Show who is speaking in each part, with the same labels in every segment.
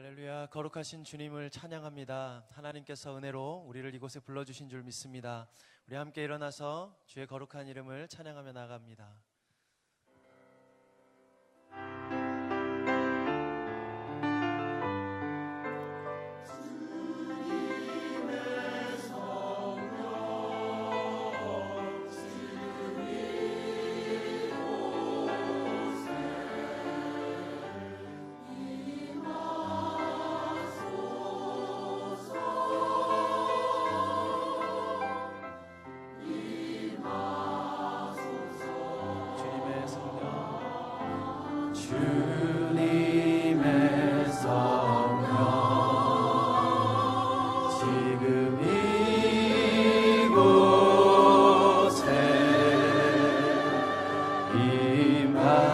Speaker 1: 할렐루야, 거룩하신 주님을 찬양합니다. 하나님께서 은혜로 우리를 이곳에 불러주신 줄 믿습니다. 우리 함께 일어나서 주의 거룩한 이름을 찬양하며 나갑니다. 주님의 성령 지금 이곳에 임하소서.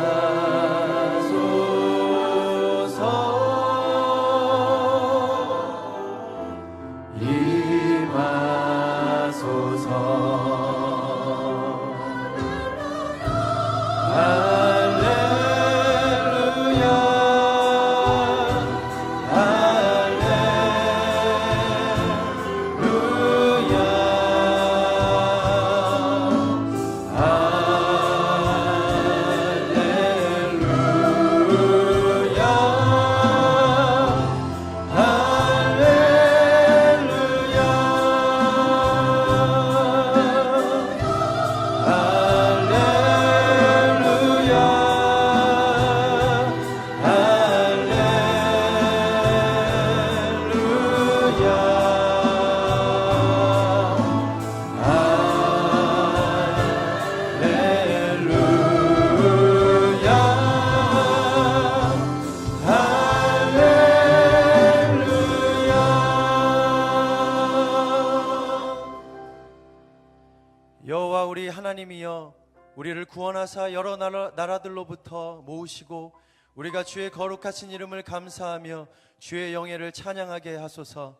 Speaker 1: 여호와 우리 하나님이여, 우리를 구원하사 여러 나라들로부터 모으시고 우리가 주의 거룩하신 이름을 감사하며 주의 영예를 찬양하게 하소서.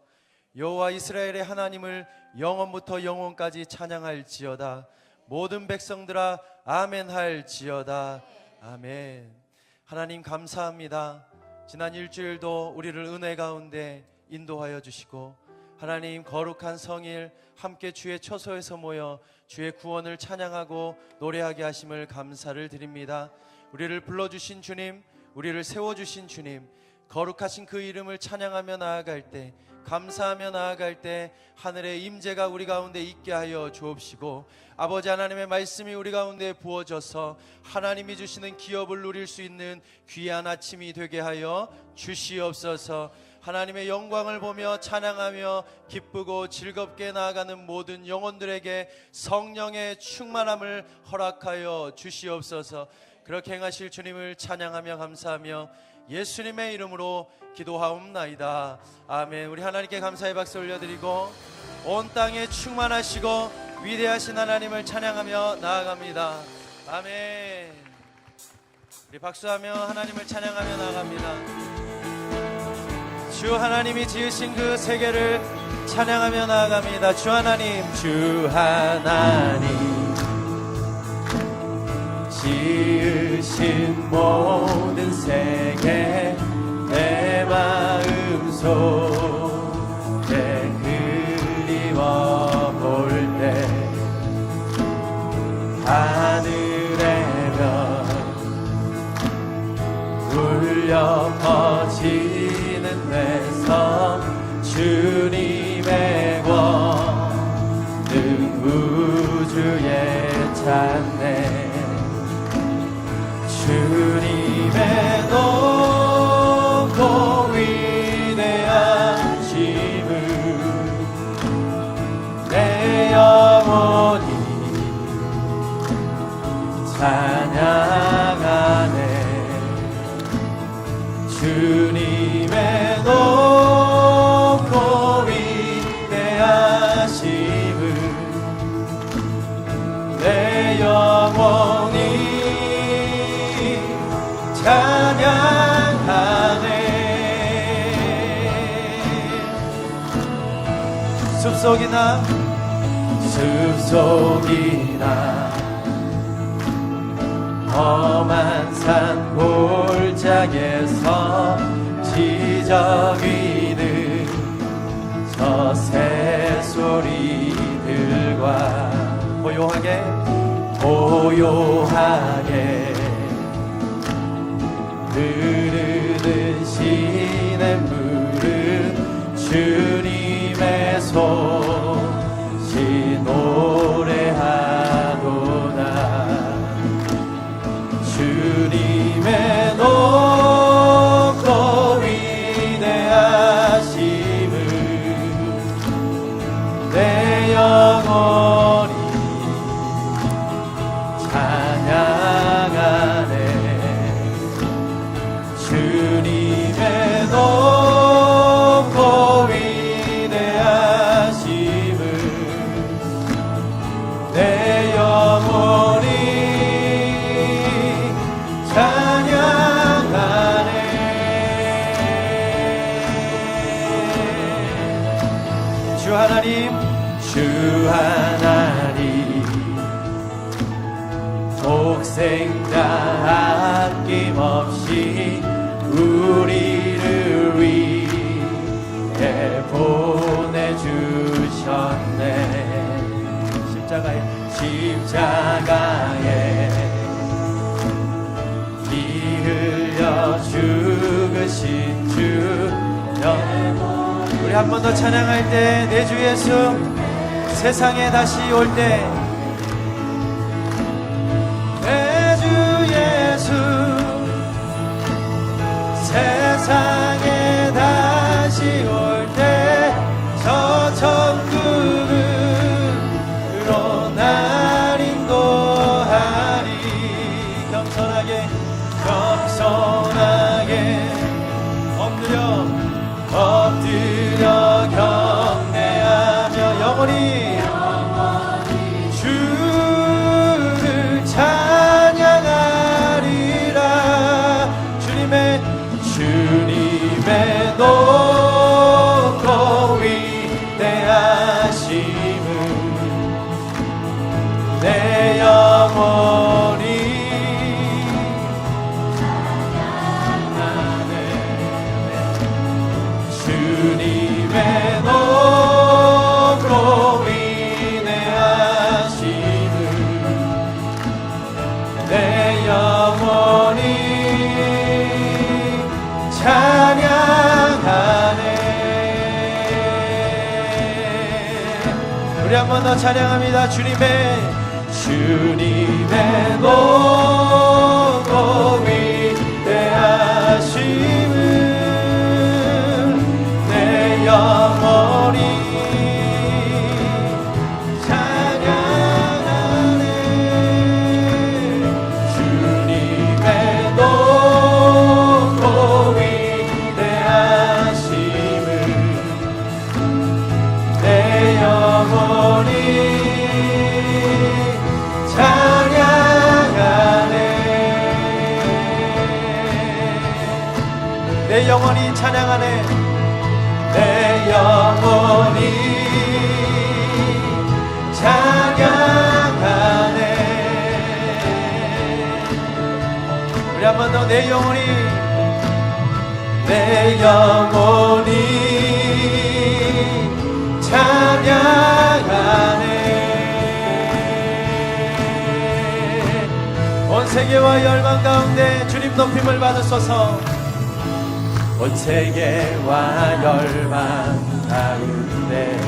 Speaker 1: 여호와 이스라엘의 하나님을 영원부터 영원까지 찬양할지어다. 모든 백성들아 아멘 할지어다. 아멘. 하나님 감사합니다. 지난 일주일도 우리를 은혜 가운데 인도하여 주시고 하나님 거룩한 성일 함께 주의 처소에서 모여 주의 구원을 찬양하고 노래하게 하심을 감사를 드립니다. 우리를 불러주신 주님, 우리를 세워주신 주님, 거룩하신 그 이름을 찬양하며 나아갈 때, 감사하며 나아갈 때 하늘의 임재가 우리 가운데 있게 하여 주옵시고, 아버지 하나님의 말씀이 우리 가운데 부어져서 하나님이 주시는 기업을 누릴 수 있는 귀한 아침이 되게 하여 주시옵소서. 하나님의 영광을 보며 찬양하며 기쁘고 즐겁게 나아가는 모든 영혼들에게 성령의 충만함을 허락하여 주시옵소서. 그렇게 행하실 주님을 찬양하며 감사하며 예수님의 이름으로 기도하옵나이다. 아멘. 우리 하나님께 감사의 박수 올려드리고 온 땅에 충만하시고 위대하신 하나님을 찬양하며 나아갑니다. 아멘. 우리 박수하며 하나님을 찬양하며 나아갑니다. 주 하나님이 지으신 그 세계를 찬양하며 나아갑니다. 주 하나님, 주 하나님 지으신 모든 세계 내 마음속에 그리워 볼 때 하늘의 별 울려 퍼지는 데서 주님의 권능 우주에 찬네. 주님의 높고 위대하심을 내 영혼이 찬양하네. 주님의 높고 위대하심을 내 영혼이 찬양하네. 숲속이나 험한 산 골짜기에서 기저귀는 저 새소리들과 고요하게 흐르는 시냇물은 주님의 소식 노래하도다. 주님의 높고 위대하심을 내 영혼이 찬양하네. 주님의 높고 위대하심을 내 영혼이 찬양하네. 주 하나님, 주 하나님, 독생자 아낌없이 우리를 위해 보내주셨네. 십자가에 피 흘려 죽으신 주. 우리 한 번 더 찬양할 때, 내 주 예수 세상에 다시 올 때, 내 주 예수 세상에 다시 올 때 저 천국으로 날 인도하리. 겸손하게 엎드려 경배하며 영원히 주를 찬양하리라. 주님의 높고 위대하심을 내 영혼이 찬양하네. 주님의 높고 위대하심을 내 영혼이 찬양하네. 우리 한 번 더 찬양합니다. 주님의 높고 위대하심을 내 영혼이 찬양하네. 주님의 높고 위대하심을 내 영혼이 찬양하네. 내 영혼이 찬양하네. 내 영혼이 찬양하네. 우리 한 번 더. 내 영혼이 찬양하네. 온 세계와 열방 가운데 주님 높임을 받으소서. 온 세계와 열방 가운데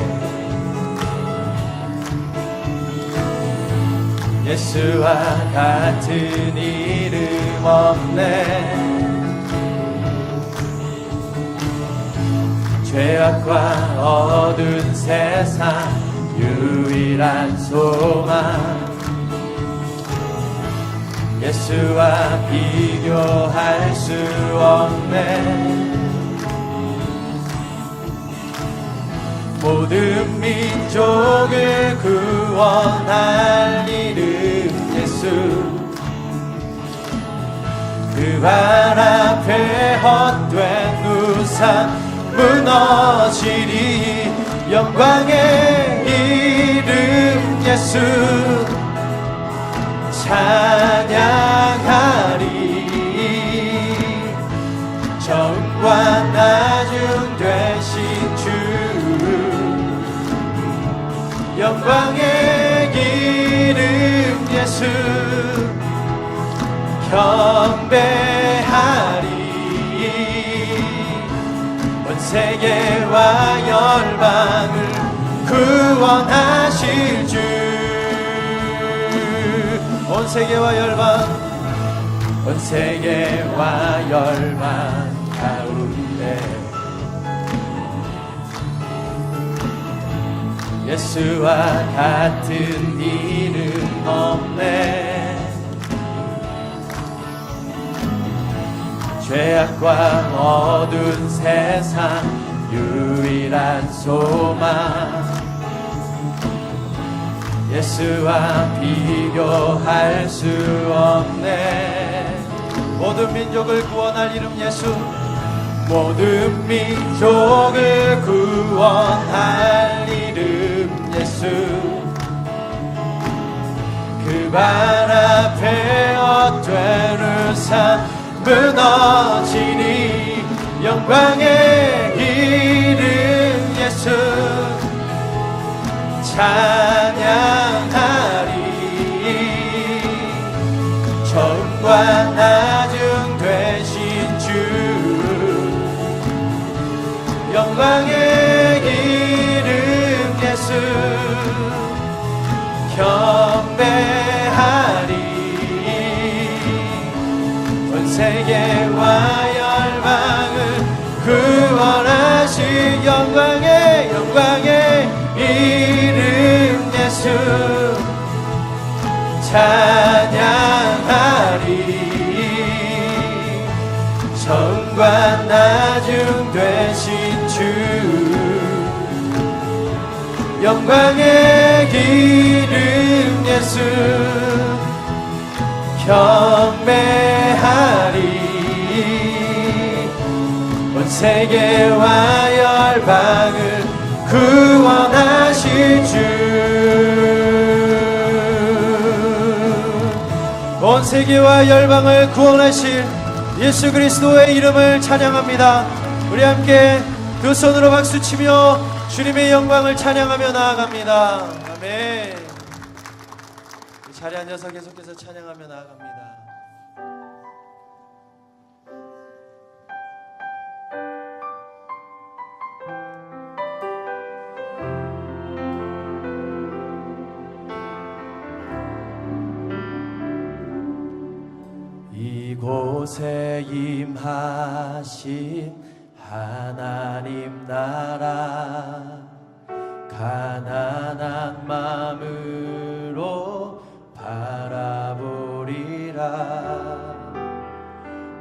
Speaker 1: 예수와 같은 이름 없네. 죄악과 어두운 세상 유일한 소망, 예수와 비교할 수 없네. 모든 민족을 구원할 이름 예수, 그 발 앞에 헛된 우상 무너지리. 영광의 이름 예수 찬양하리. 정과 나중 되신 주 영광의 기름 예수 경배하리 온 세계와 열방을 구원하실 주 온 세계와 열방 가운데 예수와 같은 이름 없네 죄악과 어두운 세상 유일한 소망 예수와 비교할 수 없네 모든 민족을 구원할 이름 예수 모든 민족을 구원할 이름 예수 그 발 앞에 헛되는 삶 무너지니 영광의 이름 예수 찬양하리 처음과 나중 되신 주 영광의 이름 예수 경배하리 온 세계와 열방을 구원하신 영광의 이름 예수 찬양하리 처음과 나중 되신 주 영광의 기름 예수 경배하리 온 세계와 열방을 구원하실 주 온 세계와 열방을 구원하실 예수 그리스도의 이름을 찬양합니다. 우리 함께 두 손으로 박수치며 주님의 영광을 찬양하며 나아갑니다. 아멘. 이 자리에 앉아서 계속해서 찬양하며 나아갑니다. 이곳에 임하신 하나님 나라 가난한 마음으로 바라보리라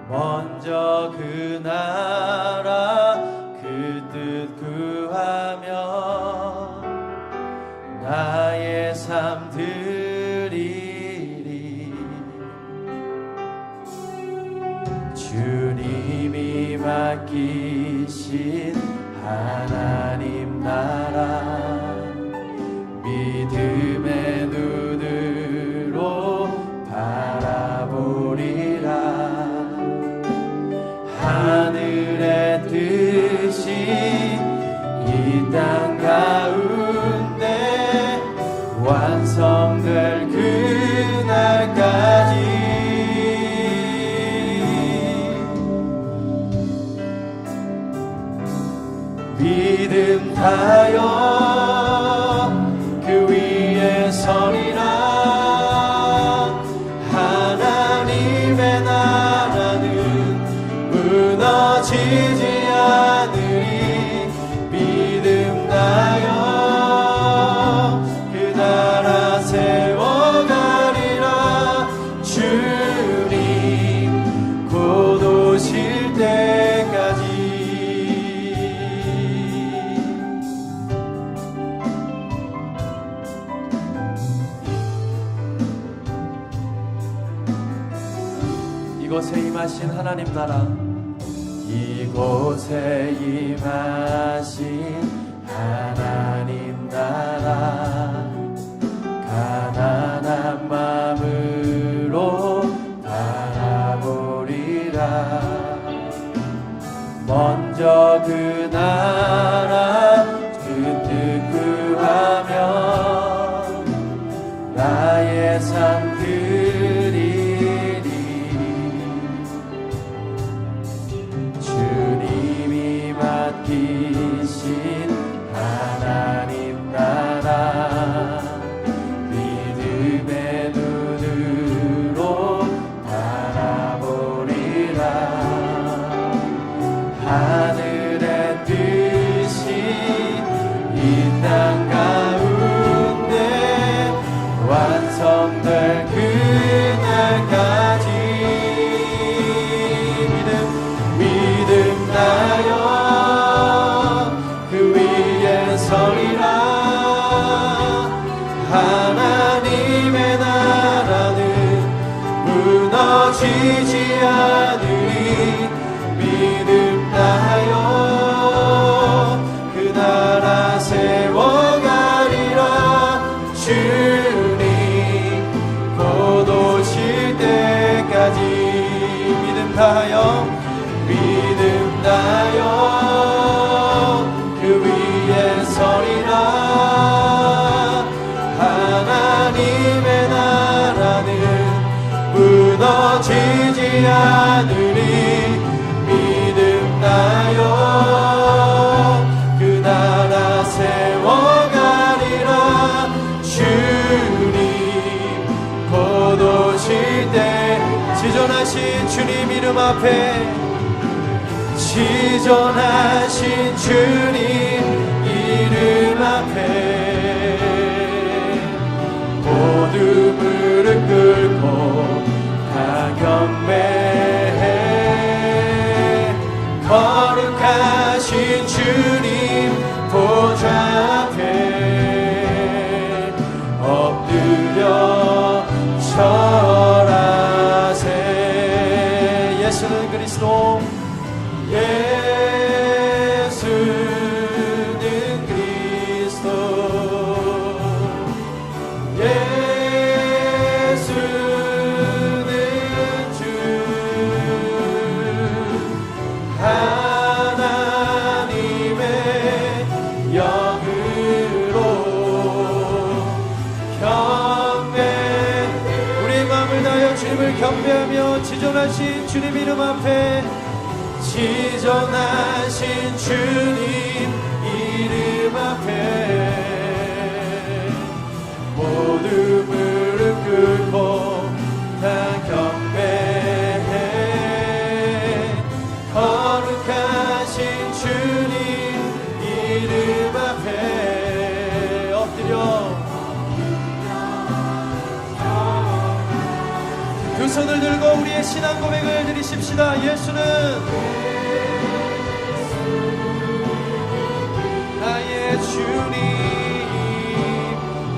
Speaker 1: 먼저 그 나라 그 뜻 구하며 나의 삶 드리리 주님이 맡기신 하나님 나라 믿음의 눈으로 바라보리라 하늘의 뜻이 이 땅 가운데 완성될 그날까지 믿음 다여 그 위에 서리라 하나님의 나라는 무너지지 않으리 믿음 다여 그 나라 세워가리라 주님 곧 오실 때까지 이곳에 임하신 하나님 나라 이곳에 임하신 하나님 나라 가난한 마음으로 바라보리라 먼저 그 나라 그 뜻 구하며 나의 삶 드리리. 주님이 맡기신 하나님 나라 믿음의 눈으로 바라보리라. 하늘의 뜻이 이 땅 가운데 완성될 그날까지 믿음 나여 그 위에 서리라. 하나님의 나라는 무너지지 않으리. 믿음 나여 그 나라 세워가리라. 주님 곧 오실 때까지 믿음 다하여 믿음 다하여 그 위에 서리라. 하나님의 나라는 무너지지 않으리. 믿음 다하여 그 나라 세워가리라. 주님 곧 오실 때 지존하신 주님 이름 앞에 지존하신 주님 이름 앞에 모두 무릎 꿇고 다 경배해. 거룩하신 주님 보좌 앞에 엎드려 절하세. 예수는 그리스도 예수는 그리스도 예수는 주 하나님의 영으로 경배. 우리의 마음을 다하여 주님을 경배하며 지존하신 주님 이름 앞에 지존하신 주님 이름 앞에 모두 무릎 꿇고 다 경배해. 거룩하신 주님 이름 앞에 엎드려 두 손을 들고 우리의 신앙 고백을 드리십시다. 예수는 나의 주님,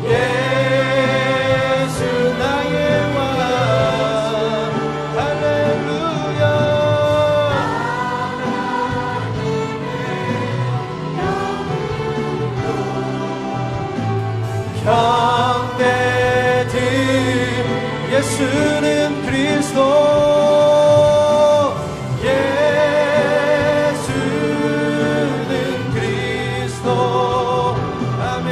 Speaker 1: 예수 나의 왕. 할렐루야. 경배드 예수는 그리스도 예수는 그리스도. 아멘.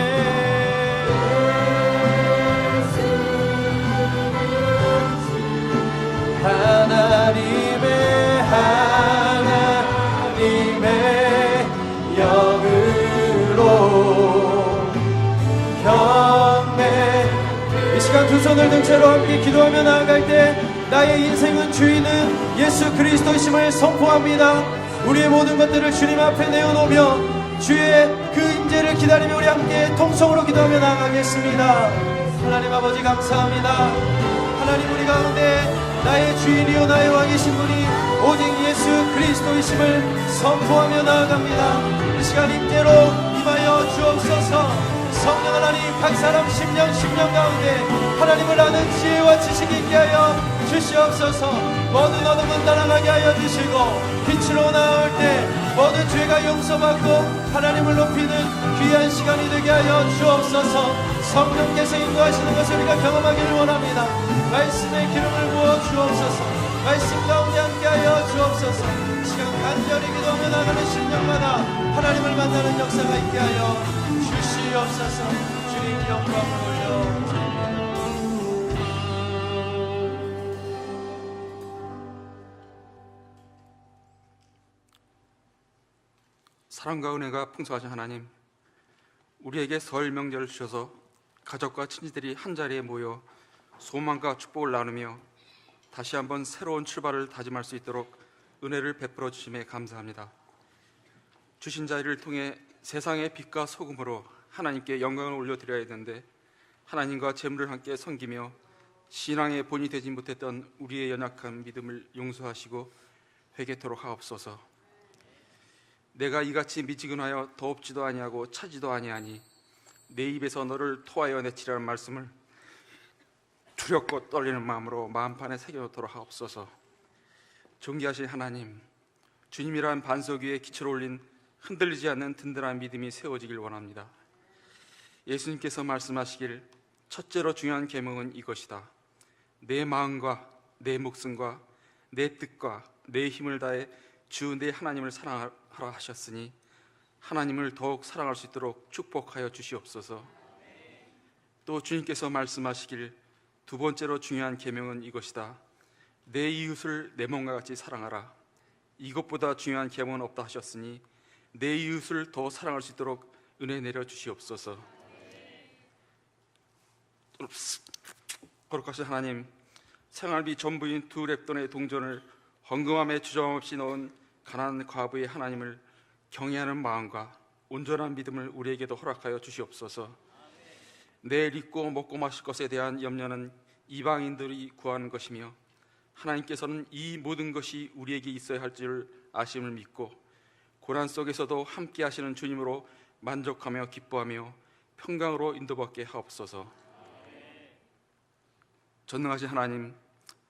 Speaker 1: 하나님의 영으로 경배. 이 시간 두 손을 든 채로 함께 기도하며 나아갈 때 나의 인생은 주인은 예수 그리스도이심을 선포합니다. 우리의 모든 것들을 주님 앞에 내어놓으며 주의 그 임재를 기다리며 우리 함께 통성으로 기도하며 나아가겠습니다. 하나님 아버지 감사합니다. 하나님 우리 가운데 나의 주인이요 나의 왕이신 분이 오직 예수 그리스도이심을 선포하며 나아갑니다. 이 시간 임재로 임하여 주옵소서. 성령 하나님 각 사람 심령 가운데 하나님을 아는 지혜와 지식이 있게 하여 주시옵소서. 모든 어둠은 따라가게 하여 주시고 빛으로 나올 때 모든 죄가 용서받고 하나님을 높이는 귀한 시간이 되게 하여 주옵소서. 성령께서 인도하시는 것을 우리가 경험하기를 원합니다. 말씀의 기름을 부어 주옵소서. 말씀 가운데 함께 하여 주옵소서. 시간 간절히 기도하며 나가는 심령마다 하나님을 만나는 역사가 있게 하여 주시옵소서. 주님 영광을 올려드립니다.
Speaker 2: 사랑과 은혜가 풍성하신 하나님, 우리에게 설 명절을 주셔서 가족과 친지들이 한자리에 모여 소망과 축복을 나누며 다시 한번 새로운 출발을 다짐할 수 있도록 은혜를 베풀어 주심에 감사합니다. 주신 자리를 통해 세상의 빛과 소금으로 하나님께 영광을 올려드려야 되는데 하나님과 재물을 함께 섬기며 신앙의 본이 되지 못했던 우리의 연약한 믿음을 용서하시고 회개토록 하옵소서. 내가 이같이 미지근하여 더웁지도 아니하고 차지도 아니하니 내 입에서 너를 토하여 내치라는 말씀을 두렵고 떨리는 마음으로 마음판에 새겨놓도록 하옵소서. 존귀하신 하나님, 주님이란 반석 위에 기초를 올린 흔들리지 않는 든든한 믿음이 세워지길 원합니다. 예수님께서 말씀하시길 첫째로 중요한 계명은 이것이다. 내 마음과 내 목숨과 내 뜻과 내 힘을 다해 주 내 하나님을 사랑하라 하셨으니 하나님을 더욱 사랑할 수 있도록 축복하여 주시옵소서. 또 주님께서 말씀하시길 두 번째로 중요한 계명은 이것이다. 내 이웃을 내 몸과 같이 사랑하라. 이것보다 중요한 계명은 없다 하셨으니 내 이웃을 더 사랑할 수 있도록 은혜 내려 주시옵소서. 거룩하신 하나님, 생활비 전부인 두 렙돈의 동전을 헌금함에 주저없이 넣은 가난한 과부의 하나님을 경외하는 마음과 온전한 믿음을 우리에게도 허락하여 주시옵소서. 내일 입고 먹고 마실 것에 대한 염려는 이방인들이 구하는 것이며 하나님께서는 이 모든 것이 우리에게 있어야 할 줄 아심을 믿고 고난 속에서도 함께 하시는 주님으로 만족하며 기뻐하며 평강으로 인도받게 하옵소서. 전능하신 하나님,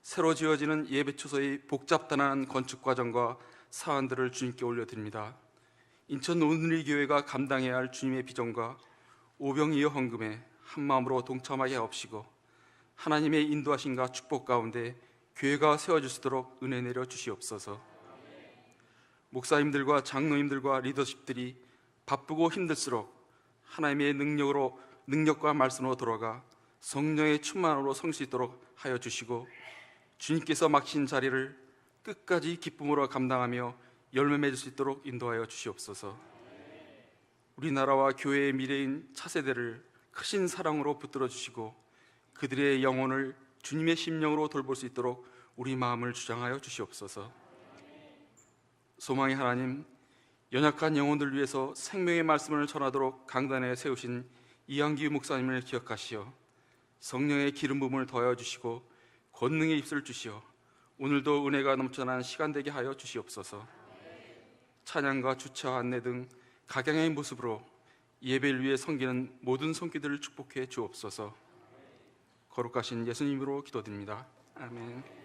Speaker 2: 새로 지어지는 예배초소의 복잡단한 건축 과정과 사안들을 주님께 올려드립니다. 인천 온누리교회가 감당해야 할 주님의 비전과 오병이어 헌금에 한마음으로 동참하게 하옵시고 하나님의 인도하심과 축복 가운데 교회가 세워질 수 있도록 은혜 내려 주시옵소서. 목사님들과 장로님들과 리더십들이 바쁘고 힘들수록 하나님의 능력과 말씀으로 돌아가 성령의 충만으로 설 수 있도록 하여 주시고 주님께서 맡긴 자리를 끝까지 기쁨으로 감당하며 열매 맺을 수 있도록 인도하여 주시옵소서. 우리나라와 교회의 미래인 차세대를 크신 사랑으로 붙들어 주시고 그들의 영혼을 주님의 심령으로 돌볼 수 있도록 우리 마음을 주장하여 주시옵소서. 소망의 하나님, 연약한 영혼들 위해서 생명의 말씀을 전하도록 강단에 세우신 이한기 목사님을 기억하시어 성령의 기름 부음을 더하여 주시고 권능의 입술을 주시어 오늘도 은혜가 넘쳐난 시간 되게 하여 주시옵소서. 찬양과 주차 안내 등 각양의 모습으로 예배를 위해 섬기는 모든 손길들을 축복해 주옵소서. 거룩하신 예수님으로 기도드립니다. 아멘.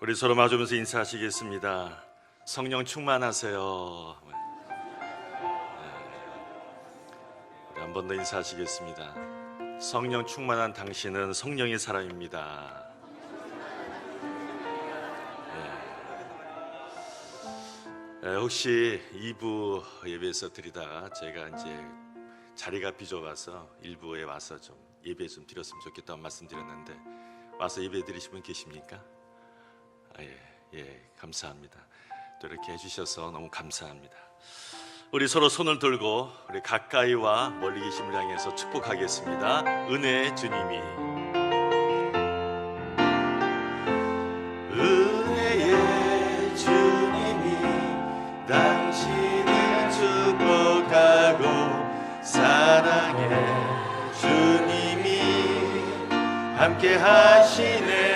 Speaker 3: 우리 서로 마주보면서 인사하시겠습니다. 성령 충만하세요. 우리 한 번 더 인사하시겠습니다. 성령 충만한 당신은 성령의 사람입니다. 혹시 2부 예배에서 드리다가 제가 이제 자리가 비좁아서 1부에 와서 좀 예배 좀 드렸으면 좋겠다는 말씀드렸는데 와서 예배 드리신 분 계십니까? 감사합니다. 또 이렇게 해주셔서 너무 감사합니다. 우리 서로 손을 들고 우리 가까이와 멀리 계신 분을 향해서 축복하겠습니다. 은혜의 주님이, 은혜의 주님이 당신을 축복하고 사랑의 주님이 함께 하시네.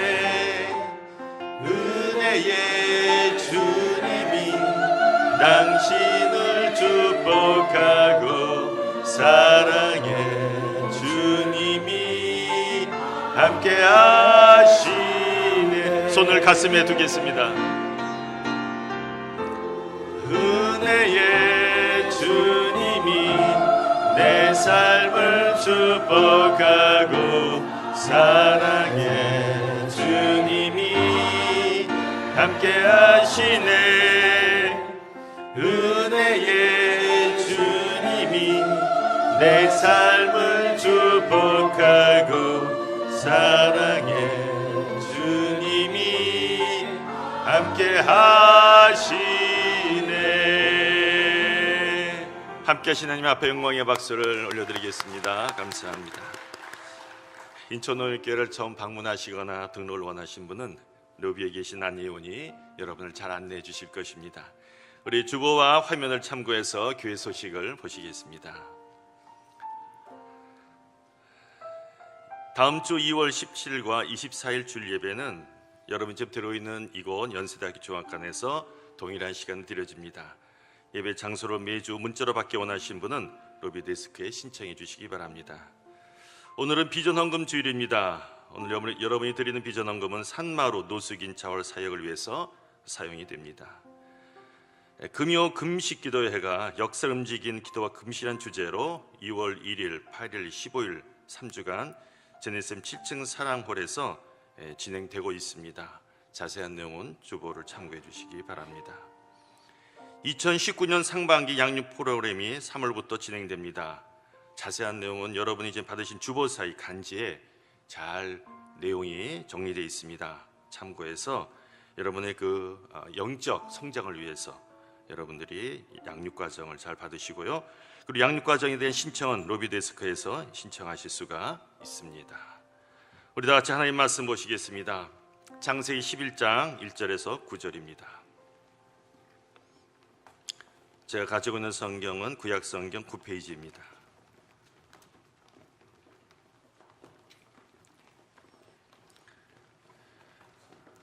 Speaker 3: 은혜의 주님이 당신을 축복하고 사랑의 주님이 함께 하시네. 손을 가슴에 두겠습니다. 은혜의 주님이 내 삶을 축복하고 사랑의 주님이 함께 하시네. 은혜의 주님이 내 삶을 축복하고 사랑의 주님이 함께 하시네. 함께 하신 하나님 앞에 영광의 박수를 올려드리겠습니다. 감사합니다. 인천노인교회를 처음 방문하시거나 등록을 원하신 분은 로비에 계신 안예원이 여러분을 잘 안내해 주실 것입니다. 우리 주보와 화면을 참고해서 교회 소식을 보시겠습니다. 다음 주 2월 17일과 24일 주일 예배는 여러분 집 들어있는 이곳 연세대학교 종합관에서 동일한 시간 드려집니다. 예배 장소를 매주 문자로 받기 원하신 분은 로비 데스크에 신청해 주시기 바랍니다. 오늘은 비전헌금 주일입니다. 오늘 여러분이 드리는 비전헌금은 산마루 노숙인 자활 사역을 위해서 사용이 됩니다. 금요 금식기도회가 역사를 움직인 기도와 금식이라는 주제로 2월 1일, 8일, 15일 3주간 제네셈 7층 사랑홀에서 진행되고 있습니다. 자세한 내용은 주보를 참고해 주시기 바랍니다. 2019년 상반기 양육 프로그램이 3월부터 진행됩니다. 자세한 내용은 여러분이 이제 받으신 주보사의 간지에 잘 내용이 정리되어 있습니다. 참고해서 여러분의 그 영적 성장을 위해서 여러분들이 양육 과정을 잘 받으시고요. 그리고 양육 과정에 대한 신청은 로비 데스크에서 신청하실 수가 있습니다. 우리 다 같이 하나님 말씀 보시겠습니다. 창세기 11장 1절에서 9절입니다. 제가 가지고 있는 성경은 구약 성경 9페이지입니다.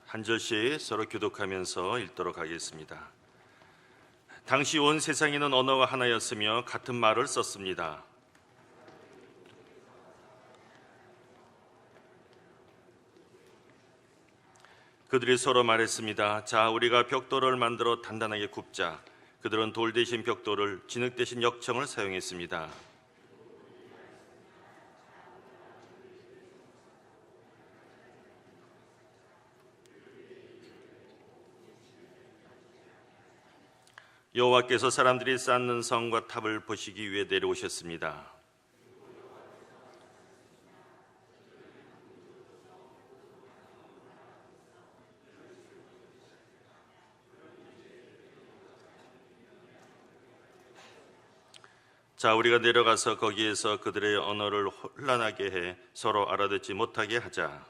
Speaker 3: 한 절씩 서로 교독하면서 읽도록 하겠습니다. 당시 온 세상에는 언어가 하나였으며 같은 말을 썼습니다. 그들이 서로 말했습니다. 자, 우리가 벽돌을 만들어 단단하게 굽자. 그들은 돌 대신 벽돌을, 진흙 대신 역청을 사용했습니다. 여호와께서 사람들이 쌓는 성과 탑을 보시기 위해 내려오셨습니다. 자, 우리가 내려가서 거기에서 그들의 언어를 혼란하게 해 서로 알아듣지 못하게 하자.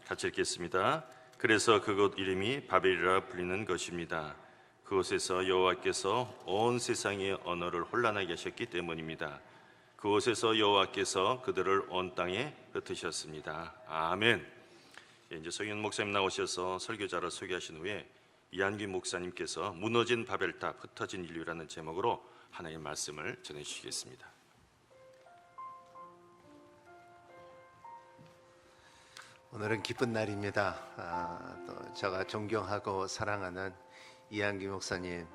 Speaker 3: 같이 읽겠습니다. 그래서 그곳 이름이 바벨이라 불리는 것입니다. 그곳에서 여호와께서 온 세상의 언어를 혼란하게 하셨기 때문입니다. 그곳에서 여호와께서 그들을 온 땅에 흩으셨습니다. 아멘. 이제 서기현 목사님 나오셔서 설교자를 소개하신 후에 이한규 목사님께서 무너진 바벨탑 흩어진 인류라는 제목으로 하나님의 말씀을 전해주시겠습니다.
Speaker 4: 오늘은 기쁜 날입니다. 또 제가 존경하고 사랑하는 이한규 목사님,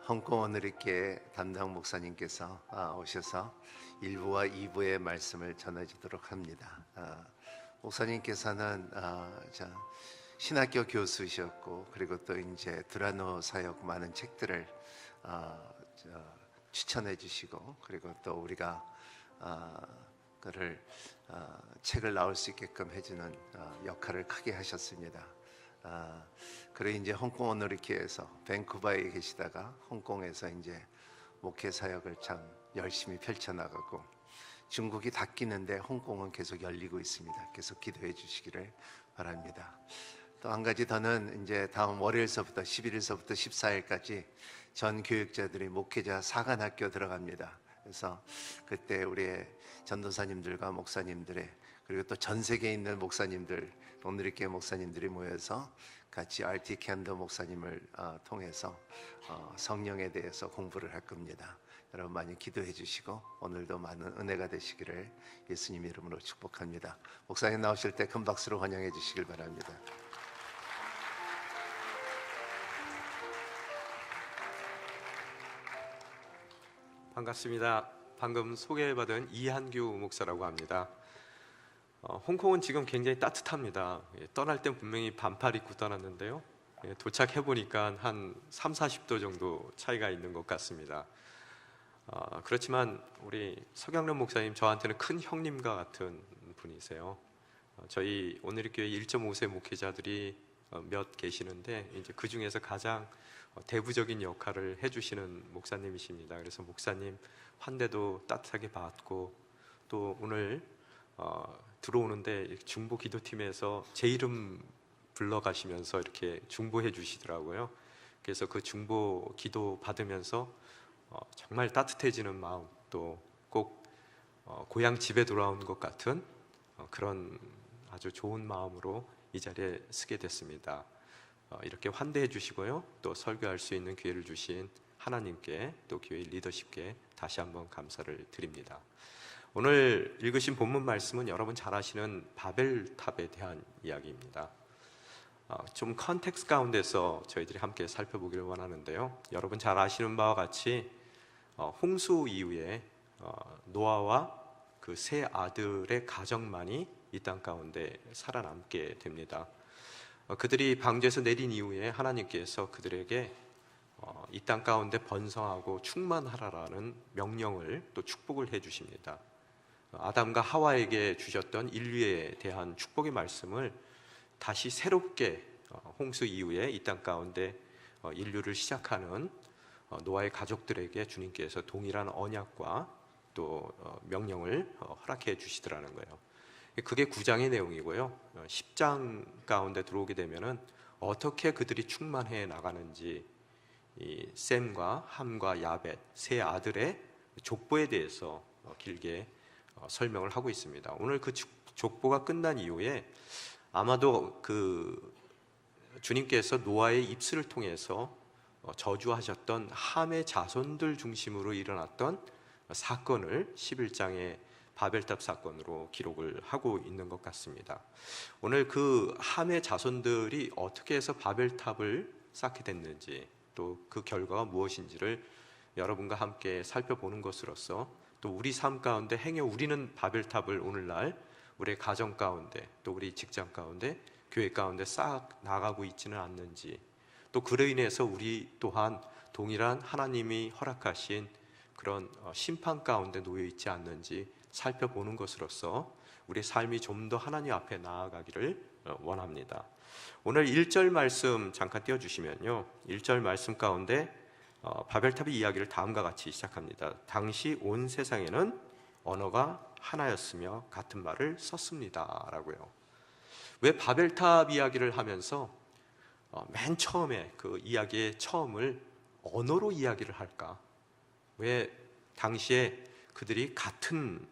Speaker 4: 홍콩 오늘있게 담당 목사님께서 오셔서 1부와 2부의 말씀을 전해주도록 합니다. 목사님께서는 신학교 교수셨고, 그리고 또 이제 두라노 사역 많은 책들을 추천해 주시고, 그리고 또 우리가 그를 책을 나올 수 있게끔 해주는 역할을 크게 하셨습니다. 그리고 이제 홍콩 오늘리케에서 밴쿠버에 계시다가 홍콩에서 이제 목회 사역을 참 열심히 펼쳐나가고, 중국이 닫히는데 홍콩은 계속 열리고 있습니다. 계속 기도해 주시기를 바랍니다. 또 한 가지 더는 이제 다음 월요일서부터 11일서부터 14일까지 전 교육자들이 목회자 사관학교 들어갑니다. 그래서 그때 우리의 전도사님들과 목사님들의, 그리고 또 전 세계에 있는 목사님들, 오늘있게 목사님들이 모여서 같이 RT 캔더 목사님을 통해서 성령에 대해서 공부를 할 겁니다. 여러분 많이 기도해 주시고 오늘도 많은 은혜가 되시기를 예수님 이름으로 축복합니다. 목사님 나오실 때 큰 박수로 환영해 주시길 바랍니다.
Speaker 5: 반갑습니다. 방금 소개받은 이한규 목사라고 합니다. 홍콩은 지금 굉장히 따뜻합니다. 떠날 땐 분명히 반팔 입고 떠났는데요. 도착해 보니까 한 3, 40도 정도 차이가 있는 것 같습니다. 그렇지만 우리 서경련 목사님 저한테는 큰 형님과 같은 분이세요. 저희 오늘리교회 1.5세 목회자들이 몇 계시는데 이제 그 중에서 가장 대부적인 역할을 해주시는 목사님이십니다. 그래서 목사님 환대도 따뜻하게 받고, 또 오늘 들어오는데 중보 기도팀에서 제 이름 불러가시면서 이렇게 중보해 주시더라고요. 그래서 그 중보 기도 받으면서 정말 따뜻해지는 마음, 또 꼭 고향 집에 돌아온 것 같은 그런 아주 좋은 마음으로 이 자리에 서게 됐습니다. 이렇게 환대해 주시고요, 또 설교할 수 있는 기회를 주신 하나님께, 또 교회 리더십께 다시 한번 감사를 드립니다. 오늘 읽으신 본문 말씀은 여러분 잘 아시는 바벨탑에 대한 이야기입니다. 좀 컨텍스트 가운데서 저희들이 함께 살펴보기를 원하는데요, 여러분 잘 아시는 바와 같이 홍수 이후에 노아와 그 세 아들의 가정만이 이 땅 가운데 살아남게 됩니다. 그들이 방주에서 내린 이후에 하나님께서 그들에게 이 땅 가운데 번성하고 충만하라라는 명령을, 또 축복을 해주십니다. 아담과 하와에게 주셨던 인류에 대한 축복의 말씀을 다시 새롭게 홍수 이후에 이 땅 가운데 인류를 시작하는 노아의 가족들에게 주님께서 동일한 언약과 또 명령을 허락해 주시더라는 거예요. 그게 9장의 내용이고요. 10장 가운데 들어오게 되면은 어떻게 그들이 충만해 나가는지, 이 셈과 함과 야벳 세 아들의 족보에 대해서 길게 설명을 하고 있습니다. 오늘 그 족보가 끝난 이후에 아마도 그 주님께서 노아의 입술을 통해서 저주하셨던 함의 자손들 중심으로 일어났던 사건을 11장의 바벨탑 사건으로 기록을 하고 있는 것 같습니다. 오늘 그 함의 자손들이 어떻게 해서 바벨탑을 쌓게 됐는지, 또 그 결과가 무엇인지를 여러분과 함께 살펴보는 것으로서, 또 우리 삶 가운데 행여 우리는 바벨탑을 오늘날 우리의 가정 가운데, 또 우리 직장 가운데, 교회 가운데 쌓아 나가고 있지는 않는지, 또 그로 인해서 우리 또한 동일한 하나님이 허락하신 그런 심판 가운데 놓여 있지 않는지 살펴보는 것으로서 우리의 삶이 좀 더 하나님 앞에 나아가기를 원합니다. 오늘 1절 말씀 잠깐 띄워주시면요, 1절 말씀 가운데 바벨탑의 이야기를 다음과 같이 시작합니다. 당시 온 세상에는 언어가 하나였으며 같은 말을 썼습니다 라고요. 왜 바벨탑 이야기를 하면서 맨 처음에 그 이야기의 처음을 언어로 이야기를 할까? 왜 당시에 그들이 같은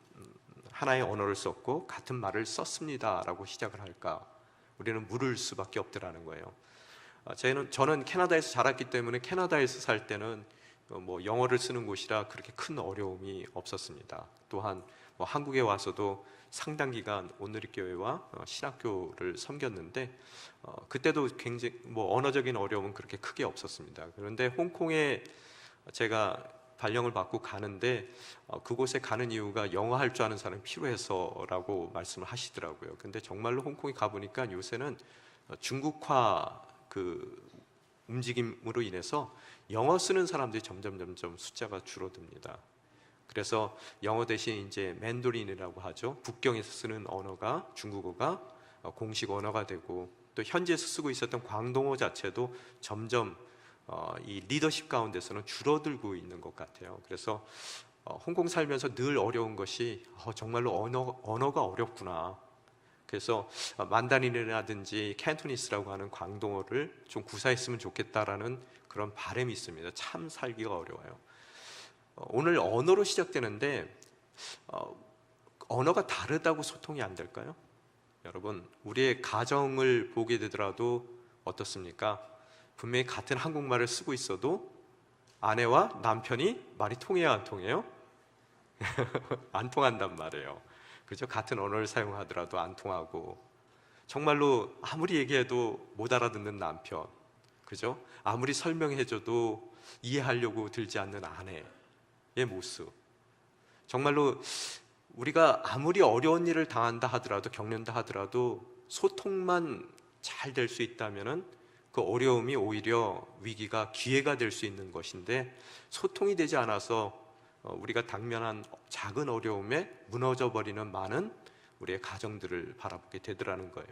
Speaker 5: 하나의 언어를 썼고 같은 말을 썼습니다 라고 시작을 할까? 우리는 물을 수밖에 없더라는 거예요. 저는 캐나다에서 자랐기 때문에 캐나다에서 살 때는 뭐 영어를 쓰는 곳이라 그렇게 큰 어려움이 없었습니다. 또한 뭐 한국에 와서도 상당 기간 온누리교회와 신학교를 섬겼는데 그때도 굉장히 뭐 언어적인 어려움은 그렇게 크게 없었습니다. 그런데 홍콩에 제가 발령을 받고 가는데 그곳에 가는 이유가 영어 할 줄 아는 사람이 필요해서라고 말씀을 하시더라고요. 근데 정말로 홍콩에 가보니까 요새는 중국화 그 움직임으로 인해서 영어 쓰는 사람들이 점점 숫자가 줄어듭니다. 그래서 영어 대신 이제 맨도린이라고 하죠. 북경에서 쓰는 언어가 중국어가 공식 언어가 되고, 또 현지에서 쓰고 있었던 광동어 자체도 점점 이 리더십 가운데서는 줄어들고 있는 것 같아요. 그래서 홍콩 살면서 늘 어려운 것이 정말로 언어가 어렵구나. 그래서 만다린이라든지 캔토니스라고 하는 광동어를 좀 구사했으면 좋겠다라는 그런 바람이 있습니다. 참 살기가 어려워요. 오늘 언어로 시작되는데 언어가 다르다고 소통이 안 될까요? 여러분, 우리의 가정을 보게 되더라도 어떻습니까? 분명히 같은 한국말을 쓰고 있어도 아내와 남편이 말이 통해야 안 통해요? 안 통한단 말이에요. 그렇죠? 같은 언어를 사용하더라도 안 통하고, 정말로 아무리 얘기해도 못 알아듣는 남편, 그죠? 아무리 설명해줘도 이해하려고 들지 않는 아내의 모습. 정말로 우리가 아무리 어려운 일을 당한다 하더라도, 겪는다 하더라도 소통만 잘 될 수 있다면은 그 어려움이 오히려 위기가 기회가 될 수 있는 것인데, 소통이 되지 않아서 우리가 당면한 작은 어려움에 무너져 버리는 많은 우리의 가정들을 바라보게 되더라는 거예요.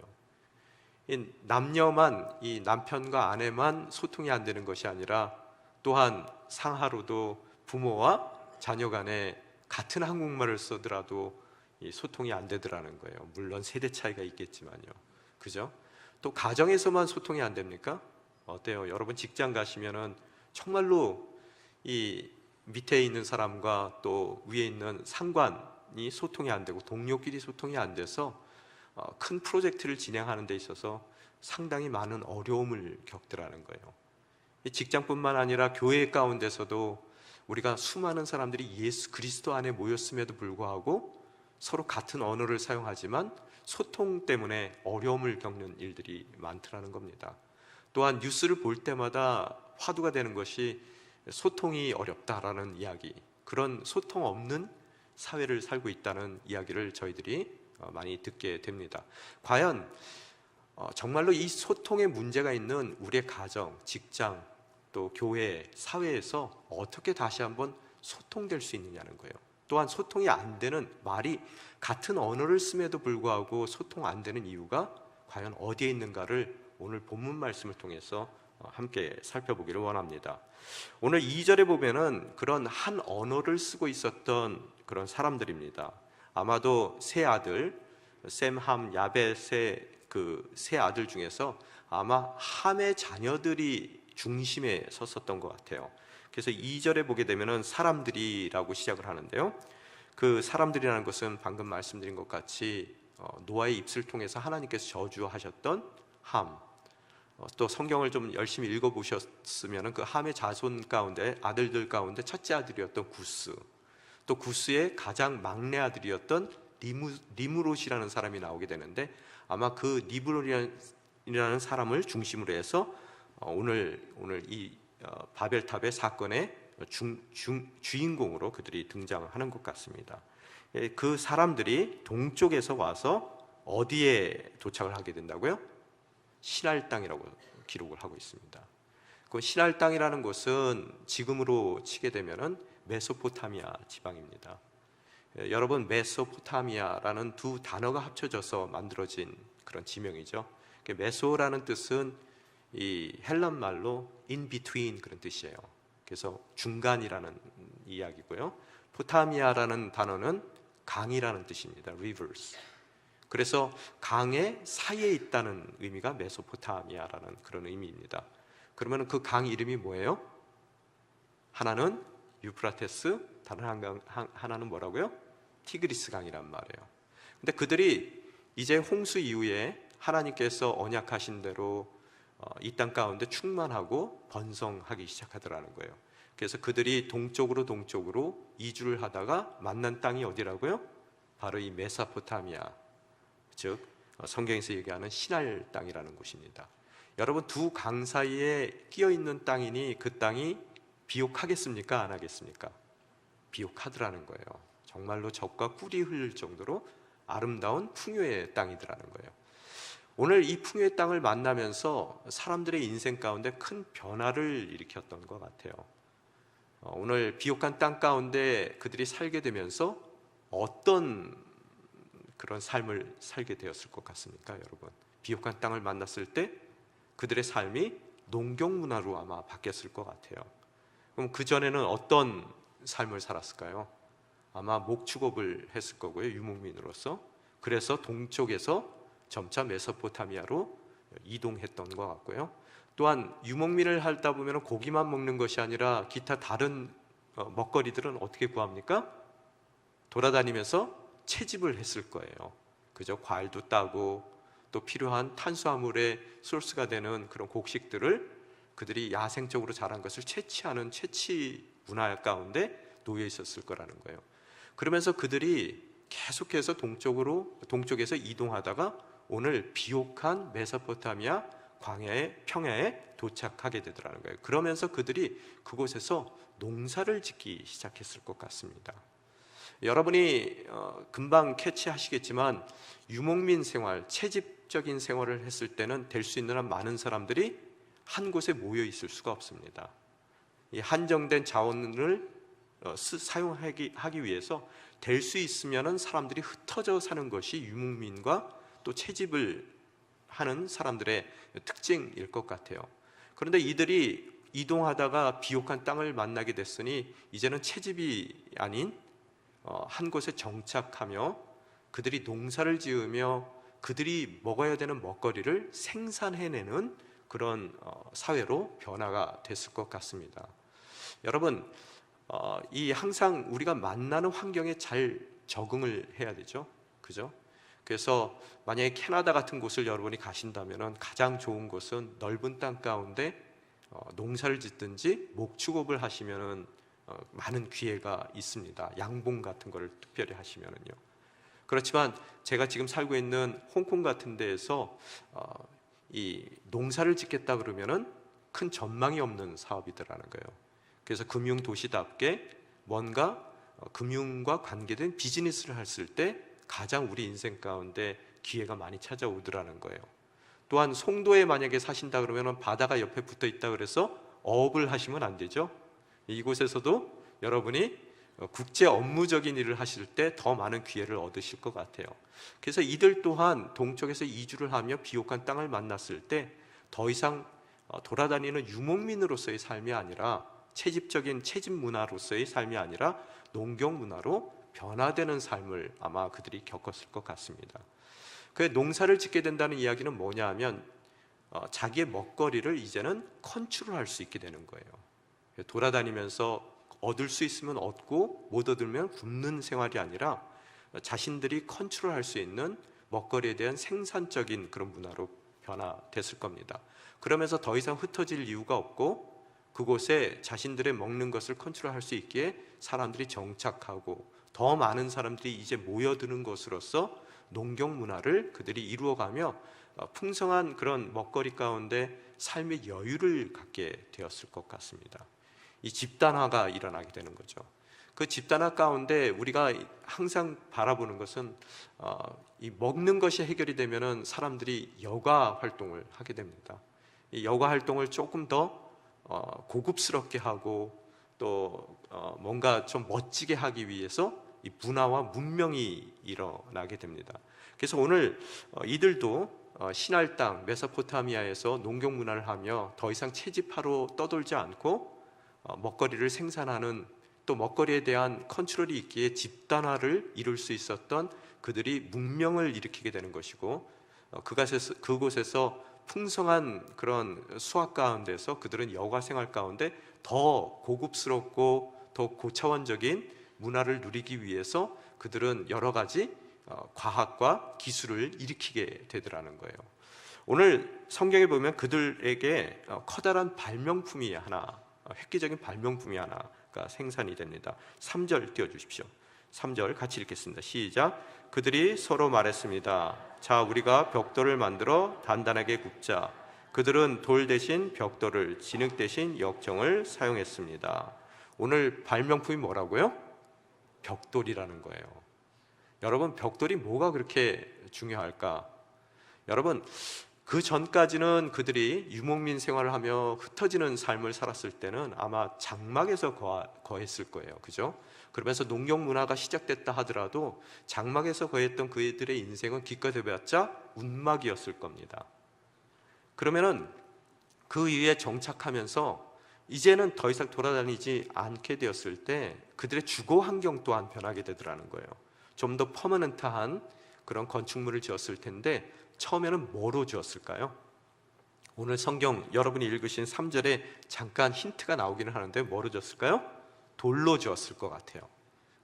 Speaker 5: 이 남녀만, 이 남편과 아내만 소통이 안 되는 것이 아니라 또한 상하로도 부모와 자녀 간에 같은 한국말을 쓰더라도 이 소통이 안 되더라는 거예요. 물론 세대 차이가 있겠지만요. 그죠? 또 가정에서만 소통이 안 됩니까? 어때요? 여러분 직장 가시면은 정말로 이 밑에 있는 사람과 또 위에 있는 상관이 소통이 안 되고 동료끼리 소통이 안 돼서 큰 프로젝트를 진행하는 데 있어서 상당히 많은 어려움을 겪더라는 거예요. 이 직장뿐만 아니라 교회 가운데서도 우리가 수많은 사람들이 예수 그리스도 안에 모였음에도 불구하고 서로 같은 언어를 사용하지만 소통 때문에 어려움을 겪는 일들이 많더라는 겁니다. 또한 뉴스를 볼 때마다 화두가 되는 것이 소통이 어렵다라는 이야기, 그런 소통 없는 사회를 살고 있다는 이야기를 저희들이 많이 듣게 됩니다. 과연 정말로 이 소통에 문제가 있는 우리의 가정, 직장, 또 교회, 사회에서 어떻게 다시 한번 소통될 수 있느냐는 거예요. 또한 소통이 안 되는, 말이 같은 언어를 씀에도 불구하고 소통 안 되는 이유가 과연 어디에 있는가를 오늘 본문 말씀을 통해서 함께 살펴보기를 원합니다. 오늘 2절에 보면은 그런 한 언어를 쓰고 있었던 그런 사람들입니다. 아마도 세 아들, 셈, 함, 야벳의 그 세 아들 중에서 아마 함의 자녀들이 중심에 섰었던 것 같아요. 그래서 2절에 보게 되면은 사람들이라고 시작을 하는데요. 그 사람들이라는 것은 방금 말씀드린 것 같이 노아의 입술을 통해서 하나님께서 저주하셨던 함, 또 성경을 좀 열심히 읽어보셨으면 그 함의 자손 가운데, 아들들 가운데 첫째 아들이었던 구스, 또 구스의 가장 막내 아들이었던 리므롯이라는 사람이 나오게 되는데, 아마 그 리므롯이라는 사람을 중심으로 해서 오늘 이 바벨탑의 사건의 주인공으로 그들이 등장하는 것 같습니다. 그 사람들이 동쪽에서 와서 어디에 도착을 하게 된다고요? 시날 땅이라고 기록을 하고 있습니다. 그 시날 땅이라는 곳은 지금으로 치게 되면은 메소포타미아 지방입니다. 여러분, 메소포타미아라는 두 단어가 합쳐져서 만들어진 그런 지명이죠. 메소라는 뜻은 이 헬란 말로 in between 그런 뜻이에요. 그래서 중간이라는 이야기고요. 포타미아라는 단어는 강이라는 뜻입니다. rivers. 그래서 강의 사이에 있다는 의미가 메소포타미아라는 그런 의미입니다. 그러면 그 강 이름이 뭐예요? 하나는 유프라테스, 다른 하나는 뭐라고요? 티그리스 강이란 말이에요. 근데 그들이 이제 홍수 이후에 하나님께서 언약하신 대로 이 땅 가운데 충만하고 번성하기 시작하더라는 거예요. 그래서 그들이 동쪽으로 이주를 하다가 만난 땅이 어디라고요? 바로 이 메소포타미아, 즉 성경에서 얘기하는 시날 땅이라는 곳입니다. 여러분, 두 강 사이에 끼어 있는 땅이니 그 땅이 비옥하겠습니까? 안 하겠습니까? 비옥하더라는 거예요. 정말로 젖과 꿀이 흘릴 정도로 아름다운 풍요의 땅이더라는 거예요. 오늘 이 풍요의 땅을 만나면서 사람들의 인생 가운데 큰 변화를 일으켰던 것 같아요. 오늘 비옥한 땅 가운데 그들이 살게 되면서 어떤 그런 삶을 살게 되었을 것 같습니까, 여러분? 비옥한 땅을 만났을 때 그들의 삶이 농경 문화로 아마 바뀌었을 것 같아요. 그럼 그 전에는 어떤 삶을 살았을까요? 아마 목축업을 했을 거고요, 유목민으로서. 그래서 동쪽에서 점차 메소포타미아로 이동했던 것 같고요. 또한 유목민을 하다 보면 고기만 먹는 것이 아니라 기타 다른 먹거리들은 어떻게 구합니까? 돌아다니면서 채집을 했을 거예요. 그죠? 과일도 따고 또 필요한 탄수화물의 소스가 되는 그런 곡식들을 그들이 야생적으로 자란 것을 채취하는 채취 문화 가운데 놓여 있었을 거라는 거예요. 그러면서 그들이 계속해서 동쪽에서 이동하다가 오늘 비옥한 메소포타미아 광야의 평야에 도착하게 되더라는 거예요. 그러면서 그들이 그곳에서 농사를 짓기 시작했을 것 같습니다. 여러분이 금방 캐치하시겠지만 유목민 생활, 채집적인 생활을 했을 때는 될 수 있는 한 많은 사람들이 한 곳에 모여 있을 수가 없습니다. 이 한정된 자원을 사용하기 위해서 될 수 있으면은 사람들이 흩어져 사는 것이 유목민과 또 채집을 하는 사람들의 특징일 것 같아요. 그런데 이들이 이동하다가 비옥한 땅을 만나게 됐으니 이제는 채집이 아닌 한 곳에 정착하며 그들이 농사를 지으며 그들이 먹어야 되는 먹거리를 생산해내는 그런 사회로 변화가 됐을 것 같습니다. 여러분, 이 항상 우리가 만나는 환경에 잘 적응을 해야 되죠, 그죠? 그래서 만약에 캐나다 같은 곳을 여러분이 가신다면 가장 좋은 곳은 넓은 땅 가운데 농사를 짓든지 목축업을 하시면은 많은 기회가 있습니다. 양봉 같은 거를 특별히 하시면은요. 그렇지만 제가 지금 살고 있는 홍콩 같은 데에서 이 농사를 짓겠다 그러면은 큰 전망이 없는 사업이더라는 거예요. 그래서 금융 도시답게 뭔가 금융과 관계된 비즈니스를 했을 때 가장 우리 인생 가운데 기회가 많이 찾아오더라는 거예요. 또한 송도에 만약에 사신다 그러면 바다가 옆에 붙어 있다 그래서 어업을 하시면 안 되죠. 이곳에서도 여러분이 국제 업무적인 일을 하실 때 더 많은 기회를 얻으실 것 같아요. 그래서 이들 또한 동쪽에서 이주를 하며 비옥한 땅을 만났을 때 더 이상 돌아다니는 유목민으로서의 삶이 아니라 채집적인 채집 문화로서의 삶이 아니라 농경 문화로 변화되는 삶을 아마 그들이 겪었을 것 같습니다. 그 농사를 짓게 된다는 이야기는 뭐냐 하면 자기의 먹거리를 이제는 컨트롤할 수 있게 되는 거예요. 돌아다니면서 얻을 수 있으면 얻고 못 얻으면 굶는 생활이 아니라 자신들이 컨트롤할 수 있는 먹거리에 대한 생산적인 그런 문화로 변화됐을 겁니다. 그러면서 더 이상 흩어질 이유가 없고 그곳에 자신들의 먹는 것을 컨트롤할 수 있기에 사람들이 정착하고 더 많은 사람들이 이제 모여드는 것으로서 농경 문화를 그들이 이루어가며 풍성한 그런 먹거리 가운데 삶의 여유를 갖게 되었을 것 같습니다. 이 집단화가 일어나게 되는 거죠. 그 집단화 가운데 우리가 항상 바라보는 것은 이 먹는 것이 해결이 되면은 사람들이 여가 활동을 하게 됩니다. 이 여가 활동을 조금 더 고급스럽게 하고 또 뭔가 좀 멋지게 하기 위해서 이 문화와 문명이 일어나게 됩니다. 그래서 오늘 이들도 신할 땅 메소포타미아에서 농경 문화를 하며 더 이상 채집하러 떠돌지 않고 먹거리를 생산하는, 또 먹거리에 대한 컨트롤이 있기에 집단화를 이룰 수 있었던 그들이 문명을 일으키게 되는 것이고, 그곳에서 풍성한 그런 수확 가운데서 그들은 여가 생활 가운데 더 고급스럽고 더 고차원적인 문화를 누리기 위해서 그들은 여러 가지 과학과 기술을 일으키게 되더라는 거예요. 오늘 성경에 보면 그들에게 커다란 발명품이 하나, 획기적인 발명품이 하나가 생산이 됩니다. 3절 띄워주십시오. 3절 같이 읽겠습니다. 시작. 그들이 서로 말했습니다. 자, 우리가 벽돌을 만들어 단단하게 굽자. 그들은 돌 대신 벽돌을, 진흙 대신 역정을 사용했습니다. 오늘 발명품이 뭐라고요? 벽돌이라는 거예요. 여러분, 벽돌이 뭐가 그렇게 중요할까? 여러분, 그 전까지는 그들이 유목민 생활을 하며 흩어지는 삶을 살았을 때는 아마 장막에서 거했을 거예요. 그죠? 그러면서 농경 문화가 시작됐다 하더라도 장막에서 거했던 그들의 인생은 기껏 해봤자 운막이었을 겁니다. 그러면은 그 위에 정착하면서 이제는 더 이상 돌아다니지 않게 되었을 때 그들의 주거 환경 또한 변하게 되더라는 거예요. 좀 더 퍼머넌트한 그런 건축물을 지었을 텐데 처음에는 뭐로 지었을까요? 오늘 성경 여러분이 읽으신 3절에 잠깐 힌트가 나오기는 하는데 뭐로 지었을까요? 돌로 지었을 것 같아요.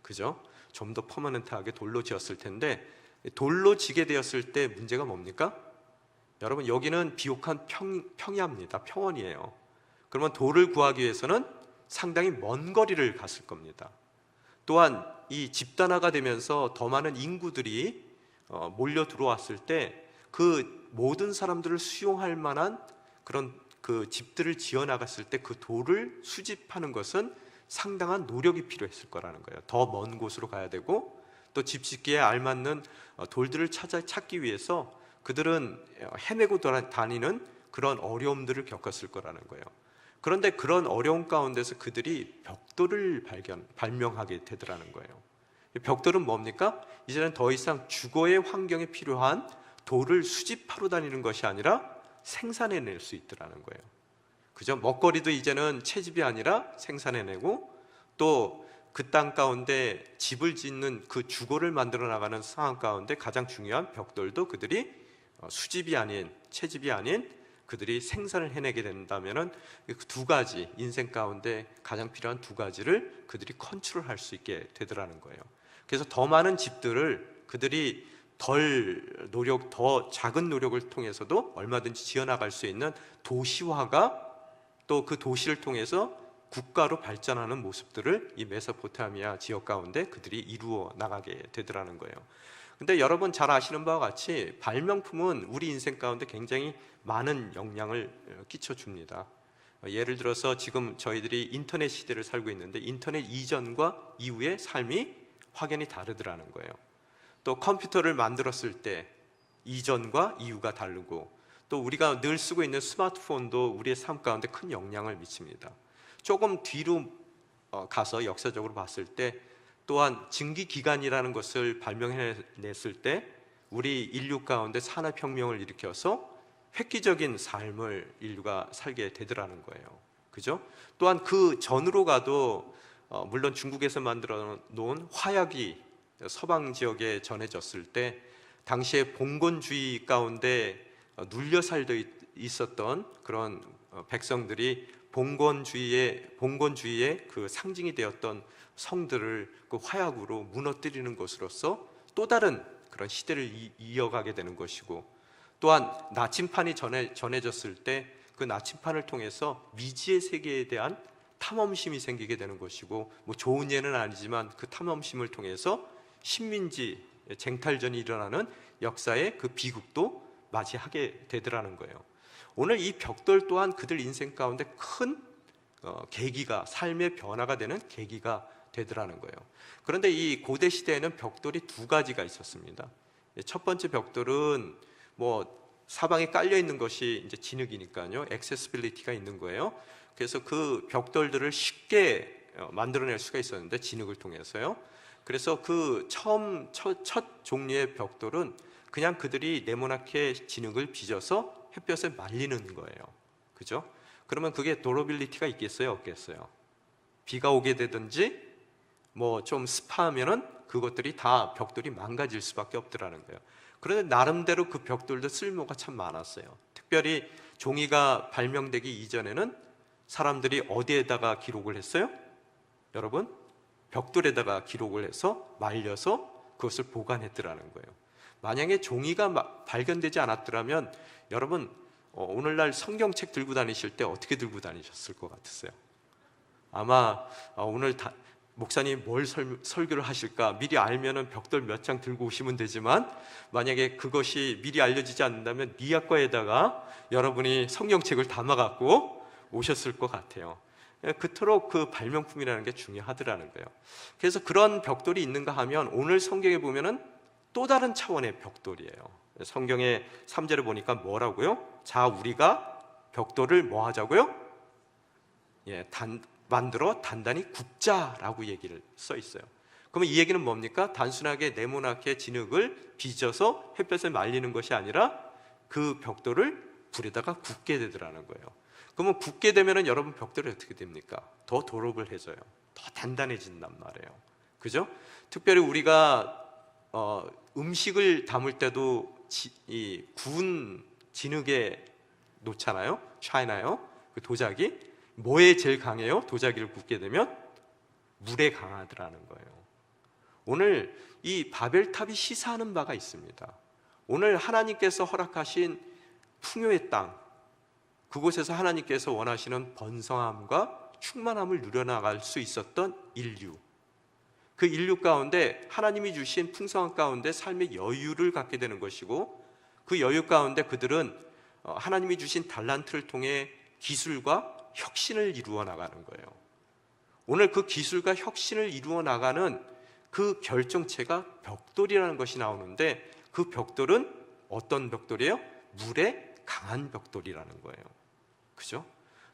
Speaker 5: 그죠? 좀 더 퍼머넌트하게 돌로 지었을 텐데, 돌로 지게 되었을 때 문제가 뭡니까? 여러분, 여기는 비옥한 평야입니다. 평원이에요. 그러면 돌을 구하기 위해서는 상당히 먼 거리를 갔을 겁니다. 또한 이 집단화가 되면서 더 많은 인구들이 몰려 들어왔을 때 그 모든 사람들을 수용할 만한 그런 그 집들을 지어 나갔을 때 그 돌을 수집하는 것은 상당한 노력이 필요했을 거라는 거예요. 더 먼 곳으로 가야 되고, 또 집 짓기에 알맞는 돌들을 찾기 위해서 그들은 헤매고 다니는 그런 어려움들을 겪었을 거라는 거예요. 그런데 그런 어려움 가운데서 그들이 벽돌을 발명하게 되더라는 거예요. 벽돌은 뭡니까? 이제는 더 이상 주거의 환경에 필요한 돌을 수집하러 다니는 것이 아니라 생산해낼 수 있더라는 거예요. 그죠? 먹거리도 이제는 채집이 아니라 생산해내고, 또 그 땅 가운데 집을 짓는 그 주거를 만들어 나가는 상황 가운데 가장 중요한 벽돌도 그들이 수집이 아닌, 채집이 아닌 그들이 생산을 해내게 된다면은 그 두 가지, 인생 가운데 가장 필요한 두 가지를 그들이 컨트롤할 수 있게 되더라는 거예요. 그래서 더 많은 집들을 그들이 더 작은 노력을 통해서도 얼마든지 지어나갈 수 있는 도시화가, 또 그 도시를 통해서 국가로 발전하는 모습들을 이 메소포타미아 지역 가운데 그들이 이루어 나가게 되더라는 거예요. 근데 여러분 잘 아시는 바와 같이 발명품은 우리 인생 가운데 굉장히 많은 영향을 끼쳐줍니다. 예를 들어서 지금 저희들이 인터넷 시대를 살고 있는데 인터넷 이전과 이후의 삶이 확연히 다르더라는 거예요. 또 컴퓨터를 만들었을 때 이전과 이후가 다르고, 또 우리가 늘 쓰고 있는 스마트폰도 우리의 삶 가운데 큰 영향을 미칩니다. 조금 뒤로 가서 역사적으로 봤을 때 또한 증기기관이라는 것을 발명해냈을 때 우리 인류 가운데 산업혁명을 일으켜서 획기적인 삶을 인류가 살게 되더라는 거예요. 그죠? 또한 그 전으로 가도 물론 중국에서 만들어 놓은 화약이 서방 지역에 전해졌을 때 당시에 봉건주의 가운데 눌려 살고 있었던 그런 백성들이 봉건주의의 그 상징이 되었던 성들을 그 화약으로 무너뜨리는 것으로서 또 다른 그런 시대를 이어가게 되는 것이고, 또한 나침판이 전해졌을 때 그 나침판을 통해서 미지의 세계에 대한 탐험심이 생기게 되는 것이고, 뭐 좋은 예는 아니지만 그 탐험심을 통해서 식민지 쟁탈전이 일어나는 역사의 그 비극도 맞이하게 되더라는 거예요. 오늘 이 벽돌 또한 그들 인생 가운데 큰 계기가, 삶의 변화가 되는 계기가 되더라는 거예요. 그런데 이 고대 시대에는 벽돌이 두 가지가 있었습니다. 첫 번째 벽돌은 뭐 사방에 깔려 있는 것이 이제 진흙이니까요, 액세시빌리티가 있는 거예요. 그래서 그 벽돌들을 쉽게 만들어낼 수가 있었는데, 진흙을 통해서요. 그래서 그 첫 종류의 벽돌은 그냥 그들이 네모나게 진흙을 빚어서 햇볕에 말리는 거예요. 그죠? 그러면 그게 도러빌리티가 있겠어요? 없겠어요? 비가 오게 되든지 뭐 좀 습하면은 그것들이 다 벽돌이 망가질 수밖에 없더라는 거예요. 그런데 나름대로 그 벽돌도 쓸모가 참 많았어요. 특별히 종이가 발명되기 이전에는 사람들이 어디에다가 기록을 했어요? 여러분, 벽돌에다가 기록을 해서 말려서 그것을 보관했더라는 거예요. 만약에 종이가 발견되지 않았더라면 여러분 오늘날 성경책 들고 다니실 때 어떻게 들고 다니셨을 것 같으세요? 아마 오늘 목사님 뭘 설교를 하실까 미리 알면은 벽돌 몇 장 들고 오시면 되지만 만약에 그것이 미리 알려지지 않는다면 미약과에다가 여러분이 성경책을 담아갖고 오셨을 것 같아요. 그토록 그 발명품이라는 게 중요하더라는 거예요. 그래서 그런 벽돌이 있는가 하면 오늘 성경에 보면은 또 다른 차원의 벽돌이에요. 성경의 3절을 보니까 뭐라고요? 자, 우리가 벽돌을 뭐 하자고요? 만들어 단단히 굽자라고 얘기를 써 있어요. 그러면 이 얘기는 뭡니까? 단순하게 네모나게 진흙을 빚어서 햇볕에 말리는 것이 아니라 그 벽돌을 불에다가 굽게 되더라는 거예요. 그러면 굽게 되면은 여러분 벽돌이 어떻게 됩니까? 더 도роб을해져요. 더 단단해진단 말이에요. 그죠? 특별히 우리가 음식을 담을 때도 이 구운 진흙에 놓잖아요. 차이나요? 그 도자기 뭐에 제일 강해요? 도자기를 굽게 되면 물에 강하더라는 거예요. 오늘 이 바벨탑이 시사하는 바가 있습니다. 오늘 하나님께서 허락하신 풍요의 땅, 그곳에서 하나님께서 원하시는 번성함과 충만함을 누려나갈 수 있었던 인류, 그 인류 가운데 하나님이 주신 풍성함 가운데 삶의 여유를 갖게 되는 것이고, 그 여유 가운데 그들은 하나님이 주신 달란트를 통해 기술과 혁신을 이루어 나가는 거예요. 오늘 그 기술과 혁신을 이루어 나가는 그 결정체가 벽돌이라는 것이 나오는데, 그 벽돌은 어떤 벽돌이에요? 물에 강한 벽돌이라는 거예요. 그죠?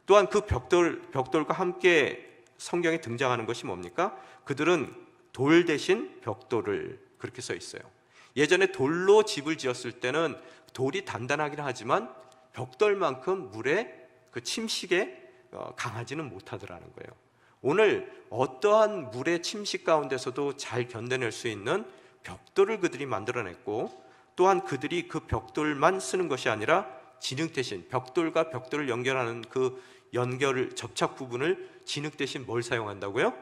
Speaker 5: 또한 그 벽돌과 함께 성경에 등장하는 것이 뭡니까? 그들은 돌 대신 벽돌을, 그렇게 써 있어요. 예전에 돌로 집을 지었을 때는 돌이 단단하긴 하지만 벽돌만큼 물의 그 침식에 강하지는 못하더라는 거예요. 오늘 어떠한 물의 침식 가운데서도 잘 견뎌낼 수 있는 벽돌을 그들이 만들어냈고, 또한 그들이 그 벽돌만 쓰는 것이 아니라 진흙 대신 벽돌과 벽돌을 연결하는 그 접착 부분을 진흙 대신 뭘 사용한다고요?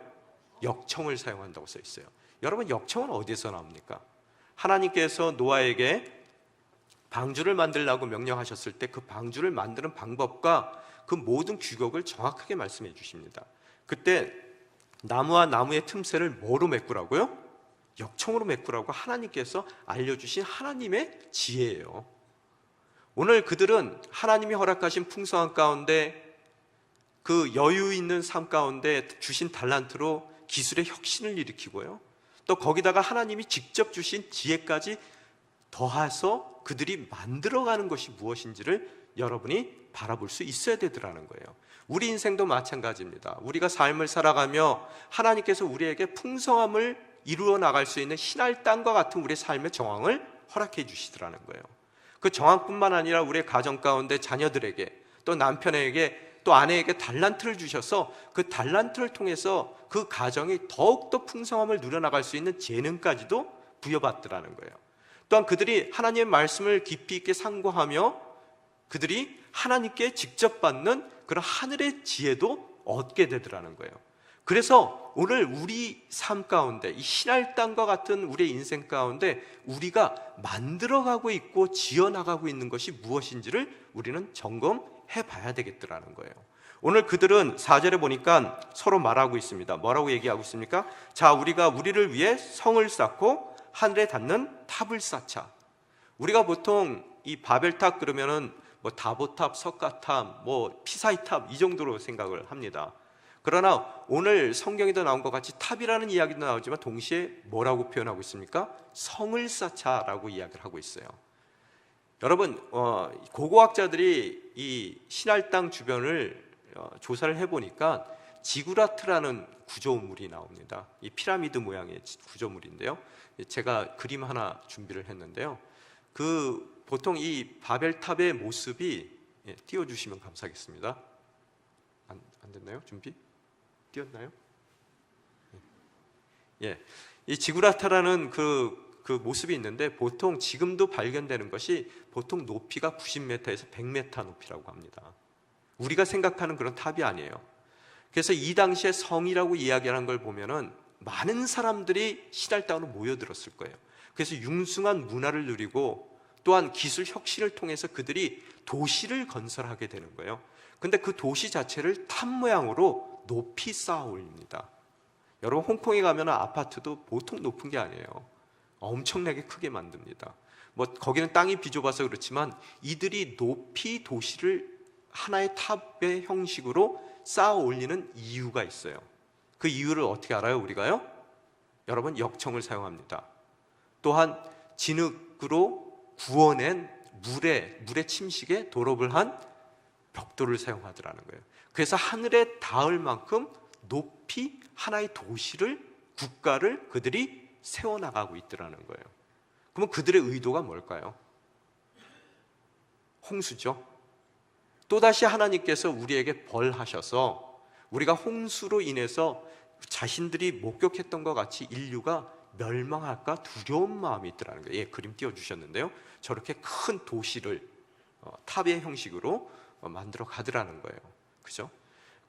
Speaker 5: 역청을 사용한다고 써 있어요. 여러분, 역청은 어디서 나옵니까? 하나님께서 노아에게 방주를 만들라고 명령하셨을 때 그 방주를 만드는 방법과 그 모든 규격을 정확하게 말씀해 주십니다. 그때 나무와 나무의 틈새를 뭐로 메꾸라고요? 역청으로 메꾸라고 하나님께서 알려주신 하나님의 지혜예요. 오늘 그들은 하나님이 허락하신 풍성함 가운데, 그 여유 있는 삶 가운데 주신 달란트로 기술의 혁신을 일으키고요, 또 거기다가 하나님이 직접 주신 지혜까지 더해서 그들이 만들어가는 것이 무엇인지를 여러분이 바라볼 수 있어야 되더라는 거예요. 우리 인생도 마찬가지입니다. 우리가 삶을 살아가며 하나님께서 우리에게 풍성함을 이루어 나갈 수 있는 신할 땅과 같은 우리의 삶의 정황을 허락해 주시더라는 거예요. 그 정황뿐만 아니라 우리의 가정 가운데 자녀들에게, 또 남편에게, 또 아내에게 달란트를 주셔서 그 달란트를 통해서 그 가정이 더욱더 풍성함을 누려나갈 수 있는 재능까지도 부여받더라는 거예요. 또한 그들이 하나님의 말씀을 깊이 있게 상고하며 그들이 하나님께 직접 받는 그런 하늘의 지혜도 얻게 되더라는 거예요. 그래서 오늘 우리 삶 가운데, 이 신할 땅과 같은 우리의 인생 가운데 우리가 만들어가고 있고 지어나가고 있는 것이 무엇인지를 우리는 점검해 봐야 되겠더라는 거예요. 오늘 그들은 4절에 보니까 서로 말하고 있습니다. 뭐라고 얘기하고 있습니까? 자, 우리가 우리를 위해 성을 쌓고 하늘에 닿는 탑을 쌓자. 우리가 보통 이 바벨탑 그러면은 뭐 다보탑, 석가탑, 뭐 피사이탑 이 정도로 생각을 합니다. 그러나 오늘 성경에도 나온 것 같이 탑이라는 이야기도 나오지만 동시에 뭐라고 표현하고 있습니까? 성을 쌓자라고 이야기를 하고 있어요. 여러분, 고고학자들이 이 신할 땅 주변을 조사를 해보니까 지구라트라는 구조물이 나옵니다. 이 피라미드 모양의 구조물인데요, 제가 그림 하나 준비를 했는데요, 보통 이 바벨탑의 모습이 띄워주시면 감사하겠습니다. 안 됐나요? 준비? 띄었나요? 예, 이 지구라타라는 그 모습이 있는데 보통 지금도 발견되는 것이 보통 높이가 90m에서 100m 높이라고 합니다. 우리가 생각하는 그런 탑이 아니에요. 그래서 이 당시에 성이라고 이야기하는 걸 보면은 많은 사람들이 신할당으로 모여들었을 거예요. 그래서 융숭한 문화를 누리고 또한 기술 혁신을 통해서 그들이 도시를 건설하게 되는 거예요. 근데 그 도시 자체를 탑 모양으로 높이 쌓아 올립니다. 여러분, 홍콩에 가면 아파트도 보통 높은 게 아니에요. 엄청나게 크게 만듭니다. 뭐 거기는 땅이 비좁아서 그렇지만 이들이 높이 도시를 하나의 탑의 형식으로 쌓아 올리는 이유가 있어요. 그 이유를 어떻게 알아요, 우리가요? 여러분, 역청을 사용합니다. 또한 진흙으로 구워낸 물의 침식에 도роб을 한 벽돌을 사용하더라는 거예요. 그래서 하늘에 닿을 만큼 높이 하나의 도시를, 국가를 그들이 세워나가고 있더라는 거예요. 그러면 그들의 의도가 뭘까요? 홍수죠. 또다시 하나님께서 우리에게 벌하셔서 우리가 홍수로 인해서 자신들이 목격했던 것 같이 인류가 멸망할까 두려운 마음이 있더라는 거예요. 예, 그림 띄워주셨는데요. 저렇게 큰 도시를 탑의 형식으로 만들어 가더라는 거예요. 그죠?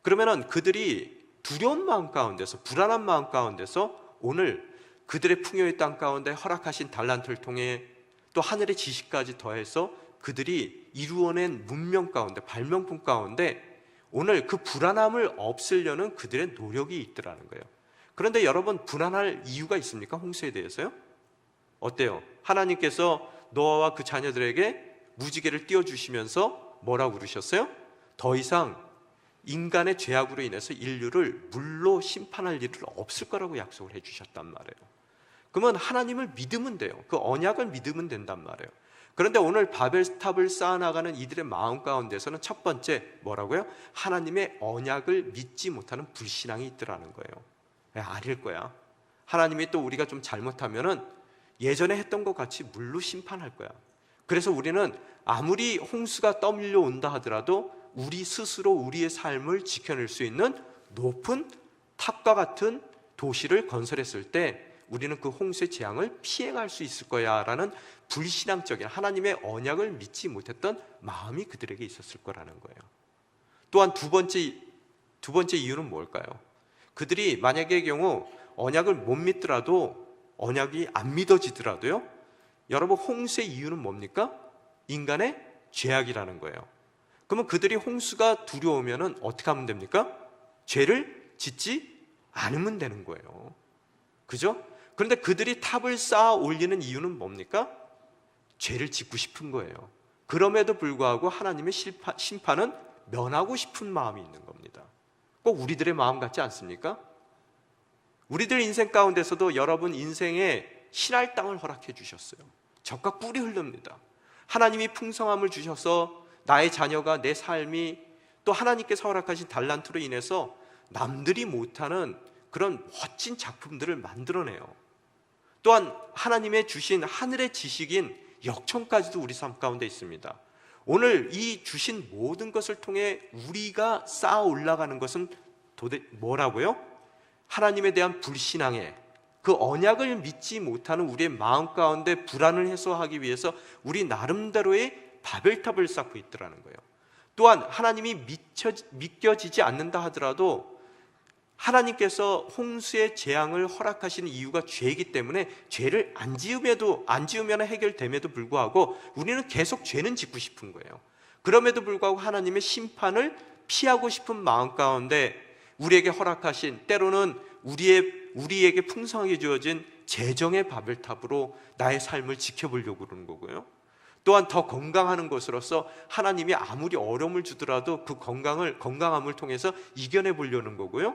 Speaker 5: 그러면은 그들이 두려운 마음 가운데서, 불안한 마음 가운데서 오늘 그들의 풍요의 땅 가운데 허락하신 달란트를 통해 또 하늘의 지식까지 더해서 그들이 이루어낸 문명 가운데, 발명품 가운데 오늘 그 불안함을 없애려는 그들의 노력이 있더라는 거예요. 그런데 여러분, 불안할 이유가 있습니까? 홍수에 대해서요? 어때요? 하나님께서 노아와 그 자녀들에게 무지개를 띄워주시면서 뭐라고 그러셨어요? 더 이상 인간의 죄악으로 인해서 인류를 물로 심판할 일은 없을 거라고 약속을 해주셨단 말이에요. 그러면 하나님을 믿으면 돼요. 그 언약을 믿으면 된단 말이에요. 그런데 오늘 바벨탑을 쌓아나가는 이들의 마음 가운데서는 첫 번째 뭐라고요? 하나님의 언약을 믿지 못하는 불신앙이 있더라는 거예요. 아닐 거야. 하나님이 또 우리가 좀 잘못하면은 예전에 했던 것 같이 물로 심판할 거야. 그래서 우리는 아무리 홍수가 떠밀려 온다 하더라도 우리 스스로 우리의 삶을 지켜낼 수 있는 높은 탑과 같은 도시를 건설했을 때 우리는 그 홍수의 재앙을 피해갈 수 있을 거야 라는 불신앙적인 하나님의 언약을 믿지 못했던 마음이 그들에게 있었을 거라는 거예요. 또한 두 번째 이유는 뭘까요? 그들이 만약의 경우 언약을 못 믿더라도, 언약이 안 믿어지더라도요, 여러분, 홍수의 이유는 뭡니까? 인간의 죄악이라는 거예요. 그러면 그들이 홍수가 두려우면 어떻게 하면 됩니까? 죄를 짓지 않으면 되는 거예요. 그죠? 그런데 그들이 탑을 쌓아 올리는 이유는 뭡니까? 죄를 짓고 싶은 거예요. 그럼에도 불구하고 하나님의 심판은 면하고 싶은 마음이 있는 겁니다. 꼭 우리들의 마음 같지 않습니까? 우리들 인생 가운데서도 여러분 인생에 신할 땅을 허락해 주셨어요. 젖과 꿀이 흐릅니다. 하나님이 풍성함을 주셔서 나의 자녀가, 내 삶이 또 하나님께서 허락하신 달란트로 인해서 남들이 못하는 그런 멋진 작품들을 만들어내요. 또한 하나님의 주신 하늘의 지식인 역청까지도 우리 삶 가운데 있습니다. 오늘 이 주신 모든 것을 통해 우리가 쌓아 올라가는 것은 도대체 뭐라고요? 하나님에 대한 불신앙에, 그 언약을 믿지 못하는 우리의 마음 가운데 불안을 해소하기 위해서 우리 나름대로의 바벨탑을 쌓고 있더라는 거예요. 또한 하나님이 믿겨지지 않는다 하더라도 하나님께서 홍수의 재앙을 허락하시는 이유가 죄이기 때문에 죄를 안 지으면 해결됨에도 불구하고 우리는 계속 죄는 짓고 싶은 거예요. 그럼에도 불구하고 하나님의 심판을 피하고 싶은 마음 가운데 우리에게 허락하신, 때로는 우리에게 풍성하게 주어진 재정의 바벨탑으로 나의 삶을 지켜보려고 그러는 거고요. 또한 더 건강하는 것으로서 하나님이 아무리 어려움을 주더라도 그 건강함을 통해서 이겨내 보려는 거고요.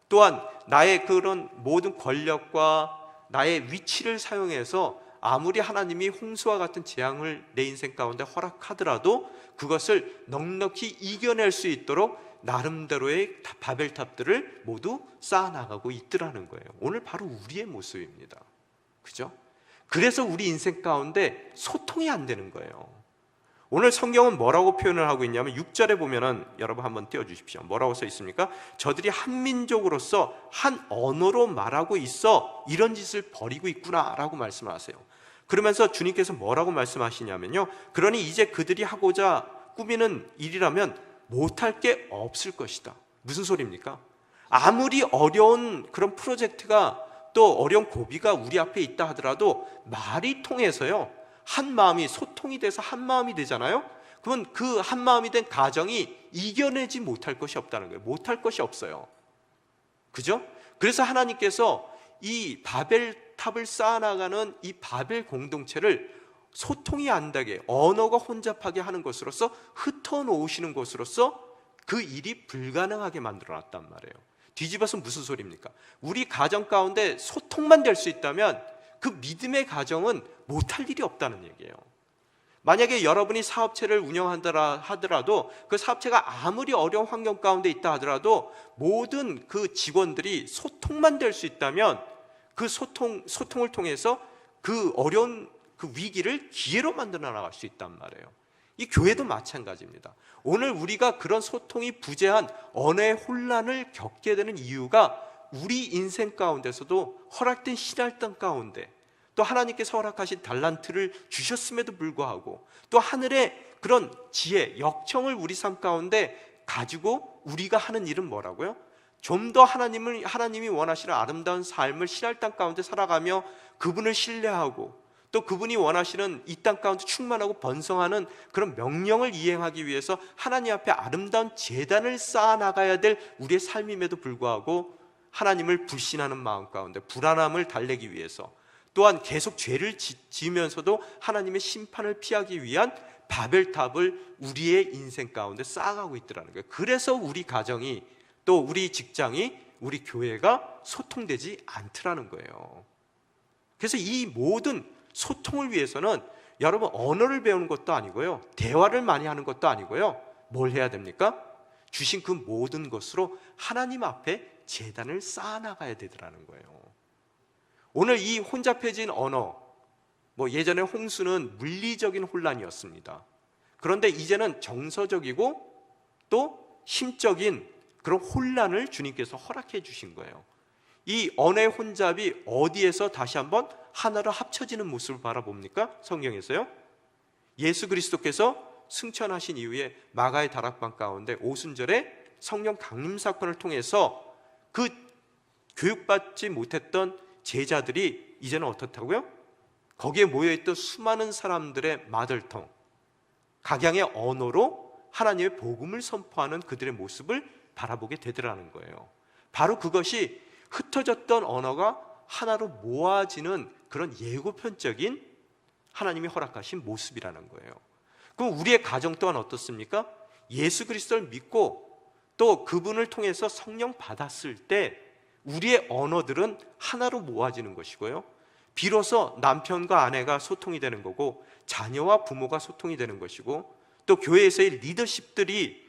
Speaker 5: 또한 나의 그런 모든 권력과 나의 위치를 사용해서 아무리 하나님이 홍수와 같은 재앙을 내 인생 가운데 허락하더라도 그것을 넉넉히 이겨낼 수 있도록 나름대로의 바벨탑들을 모두 쌓아나가고 있더라는 거예요. 오늘 바로 우리의 모습입니다. 그죠? 그래서 우리 인생 가운데 소통이 안 되는 거예요. 오늘 성경은 뭐라고 표현을 하고 있냐면 6절에 보면은 여러분 한번 띄워주십시오. 뭐라고 써 있습니까? 저들이 한 민족으로서 한 언어로 말하고 있어 이런 짓을 벌이고 있구나 라고 말씀을 하세요. 그러면서 주님께서 뭐라고 말씀하시냐면요, 그러니 이제 그들이 하고자 꾸미는 일이라면 못할 게 없을 것이다. 무슨 소리입니까? 아무리 어려운 그런 프로젝트가 또 어려운 고비가 우리 앞에 있다 하더라도 말이 통해서요, 한 마음이 소통이 돼서 한 마음이 되잖아요. 그러면 그 한 마음이 된 가정이 이겨내지 못할 것이 없다는 거예요. 못할 것이 없어요. 그죠? 그래서 하나님께서 이 바벨탑을 쌓아나가는 이 바벨 공동체를 소통이 안 되게 언어가 혼잡하게 하는 것으로서 흩어놓으시는 것으로서 그 일이 불가능하게 만들어놨단 말이에요. 뒤집어서 무슨 소리입니까? 우리 가정 가운데 소통만 될 수 있다면 그 믿음의 가정은 못할 일이 없다는 얘기예요. 만약에 여러분이 사업체를 운영한다 하더라도 그 사업체가 아무리 어려운 환경 가운데 있다 하더라도 모든 그 직원들이 소통만 될 수 있다면 그 소통을 통해서 그 어려운 그 위기를 기회로 만들어 나갈 수 있단 말이에요. 이 교회도 마찬가지입니다. 오늘 우리가 그런 소통이 부재한 언어의 혼란을 겪게 되는 이유가 우리 인생 가운데서도 허락된 신앙 가운데 또 하나님께서 허락하신 달란트를 주셨음에도 불구하고 또 하늘의 그런 지혜, 역청을 우리 삶 가운데 가지고 우리가 하는 일은 뭐라고요? 좀 더 하나님이 원하시는 아름다운 삶을 신할 땅 가운데 살아가며 그분을 신뢰하고 또 그분이 원하시는 이 땅 가운데 충만하고 번성하는 그런 명령을 이행하기 위해서 하나님 앞에 아름다운 제단을 쌓아나가야 될 우리의 삶임에도 불구하고 하나님을 불신하는 마음 가운데 불안함을 달래기 위해서 또한 계속 죄를 지으면서도 하나님의 심판을 피하기 위한 바벨탑을 우리의 인생 가운데 쌓아가고 있더라는 거예요. 그래서 우리 가정이 또 우리 직장이 우리 교회가 소통되지 않더라는 거예요. 그래서 이 모든 소통을 위해서는 여러분 언어를 배우는 것도 아니고요, 대화를 많이 하는 것도 아니고요, 뭘 해야 됩니까? 주신 그 모든 것으로 하나님 앞에 제단을 쌓아나가야 되더라는 거예요. 오늘 이 혼잡해진 언어, 예전에 홍수는 물리적인 혼란이었습니다. 그런데 이제는 정서적이고 또 심적인 그런 혼란을 주님께서 허락해 주신 거예요. 이 언어의 혼잡이 어디에서 다시 한번 하나로 합쳐지는 모습을 바라봅니까? 성경에서요. 예수 그리스도께서 승천하신 이후에 마가의 다락방 가운데 오순절에 성령 강림 사건을 통해서 그 교육받지 못했던 제자들이 이제는 어떻다고요? 거기에 모여있던 수많은 사람들의 마들통, 각양의 언어로 하나님의 복음을 선포하는 그들의 모습을 바라보게 되더라는 거예요. 바로 그것이 흩어졌던 언어가 하나로 모아지는 그런 예고편적인 하나님이 허락하신 모습이라는 거예요. 그럼 우리의 가정 또한 어떻습니까? 예수 그리스도를 믿고 또 그분을 통해서 성령 받았을 때 우리의 언어들은 하나로 모아지는 것이고요, 비로소 남편과 아내가 소통이 되는 거고 자녀와 부모가 소통이 되는 것이고 또 교회에서의 리더십들이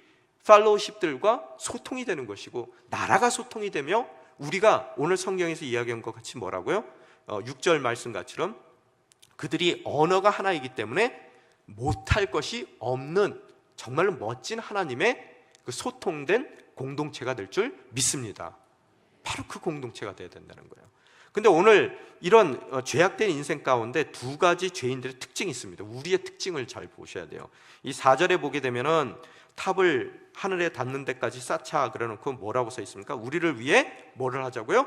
Speaker 5: 팔로우십들과 소통이 되는 것이고 나라가 소통이 되며 우리가 오늘 성경에서 이야기한 것 같이 뭐라고요? 6절 말씀같이럼 그들이 언어가 하나이기 때문에 못할 것이 없는 정말로 멋진 하나님의 그 소통된 공동체가 될 줄 믿습니다. 바로 그 공동체가 돼야 된다는 거예요. 근데 오늘 이런 죄악된 인생 가운데 두 가지 죄인들의 특징이 있습니다. 우리의 특징을 잘 보셔야 돼요. 이 4절에 보게 되면은 탑을 하늘에 닿는 데까지 쌓자 그래놓고 뭐라고 써 있습니까? 우리를 위해 뭐를 하자고요?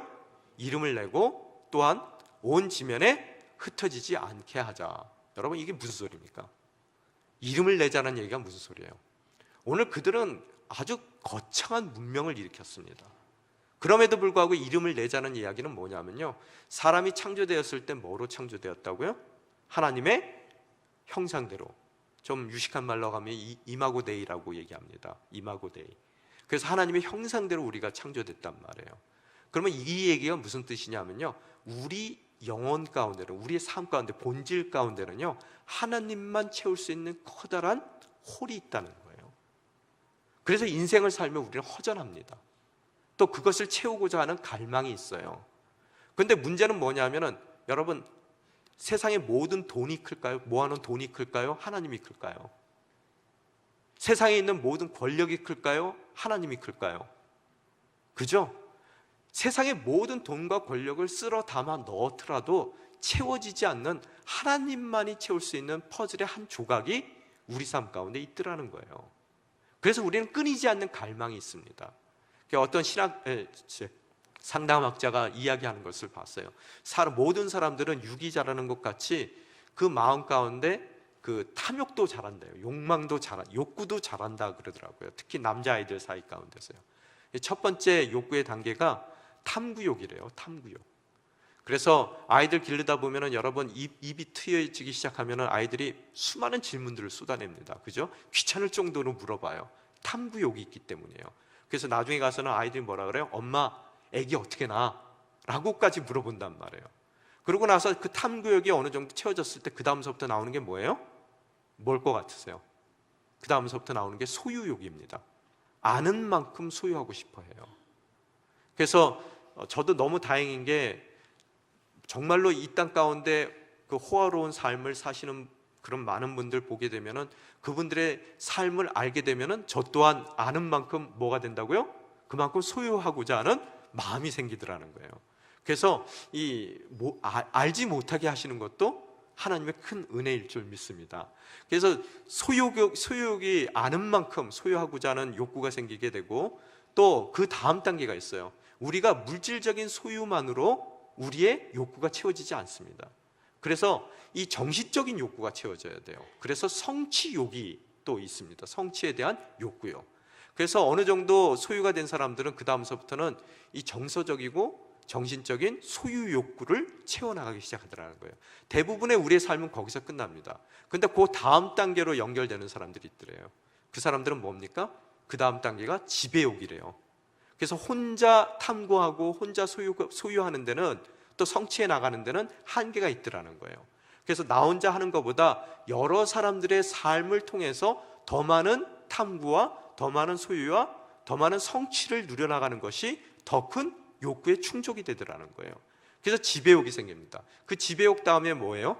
Speaker 5: 이름을 내고 또한 온 지면에 흩어지지 않게 하자. 여러분 이게 무슨 소리입니까? 이름을 내자는 얘기가 무슨 소리예요? 오늘 그들은 아주 거창한 문명을 일으켰습니다. 그럼에도 불구하고 이름을 내자는 이야기는 뭐냐면요, 사람이 창조되었을 때 뭐로 창조되었다고요? 하나님의 형상대로. 좀 유식한 말로 하면 이마고데이라고 얘기합니다. 이마고데이. 그래서 하나님의 형상대로 우리가 창조됐단 말이에요. 그러면 이 얘기가 무슨 뜻이냐면요, 우리 영혼 가운데는, 우리의 삶 가운데, 본질 가운데는요 하나님만 채울 수 있는 커다란 홀이 있다는 거예요. 그래서 인생을 살면 우리는 허전합니다. 또 그것을 채우고자 하는 갈망이 있어요. 그런데 문제는 뭐냐면은 여러분, 세상의 모든 돈이 클까요? 모아놓은 돈이 클까요? 하나님이 클까요? 세상에 있는 모든 권력이 클까요? 하나님이 클까요? 그죠? 세상의 모든 돈과 권력을 쓸어 담아 넣더라도 채워지지 않는 하나님만이 채울 수 있는 퍼즐의 한 조각이 우리 삶 가운데 있더라는 거예요. 그래서 우리는 끊이지 않는 갈망이 있습니다. 어떤 상담학자가 이야기하는 것을 봤어요. 모든 사람들은 육이 자라는 것 같이 그 마음 가운데 그 탐욕도 자란대요. 욕구도 자란다 그러더라고요. 특히 남자아이들 사이 가운데서요. 첫 번째 욕구의 단계가 탐구욕이래요. 탐구욕. 그래서 아이들 기르다 보면은 여러분 입이 트여지기 시작하면은 아이들이 수많은 질문들을 쏟아냅니다. 그죠? 귀찮을 정도로 물어봐요. 탐구욕이 있기 때문이에요. 그래서 나중에 가서는 아이들이 뭐라 그래요? 엄마, 애기 어떻게 낳아? 라고까지 물어본단 말이에요. 그러고 나서 그 탐구욕이 어느 정도 채워졌을 때 그 다음서부터 나오는 게 뭐예요? 뭘 것 같으세요? 그 다음서부터 나오는 게 소유욕입니다. 아는 만큼 소유하고 싶어 해요. 그래서 저도 너무 다행인 게 정말로 이 땅 가운데 그 호화로운 삶을 사시는 그런 많은 분들 보게 되면은 그분들의 삶을 알게 되면은 저 또한 아는 만큼 뭐가 된다고요? 그만큼 소유하고자 하는 마음이 생기더라는 거예요. 그래서 알지 못하게 하시는 것도 하나님의 큰 은혜일 줄 믿습니다. 그래서 소유욕이 아는 만큼 소유하고자 하는 욕구가 생기게 되고 또 그 다음 단계가 있어요. 우리가 물질적인 소유만으로 우리의 욕구가 채워지지 않습니다. 그래서 이 정신적인 욕구가 채워져야 돼요. 그래서 성취욕이 또 있습니다. 성취에 대한 욕구요. 그래서 어느 정도 소유가 된 사람들은 그 다음서부터는 이 정서적이고 정신적인 소유 욕구를 채워나가기 시작하더라는 거예요. 대부분의 우리의 삶은 거기서 끝납니다. 근데 그 다음 단계로 연결되는 사람들이 있더래요. 그 사람들은 뭡니까? 그 다음 단계가 지배욕이래요. 그래서 혼자 탐구하고 혼자 소유하는 데는 또 성취해 나가는 데는 한계가 있더라는 거예요. 그래서 나 혼자 하는 것보다 여러 사람들의 삶을 통해서 더 많은 탐구와 더 많은 소유와 더 많은 성취를 누려나가는 것이 더 큰 욕구의 충족이 되더라는 거예요. 그래서 지배욕이 생깁니다. 그 지배욕 다음에 뭐예요?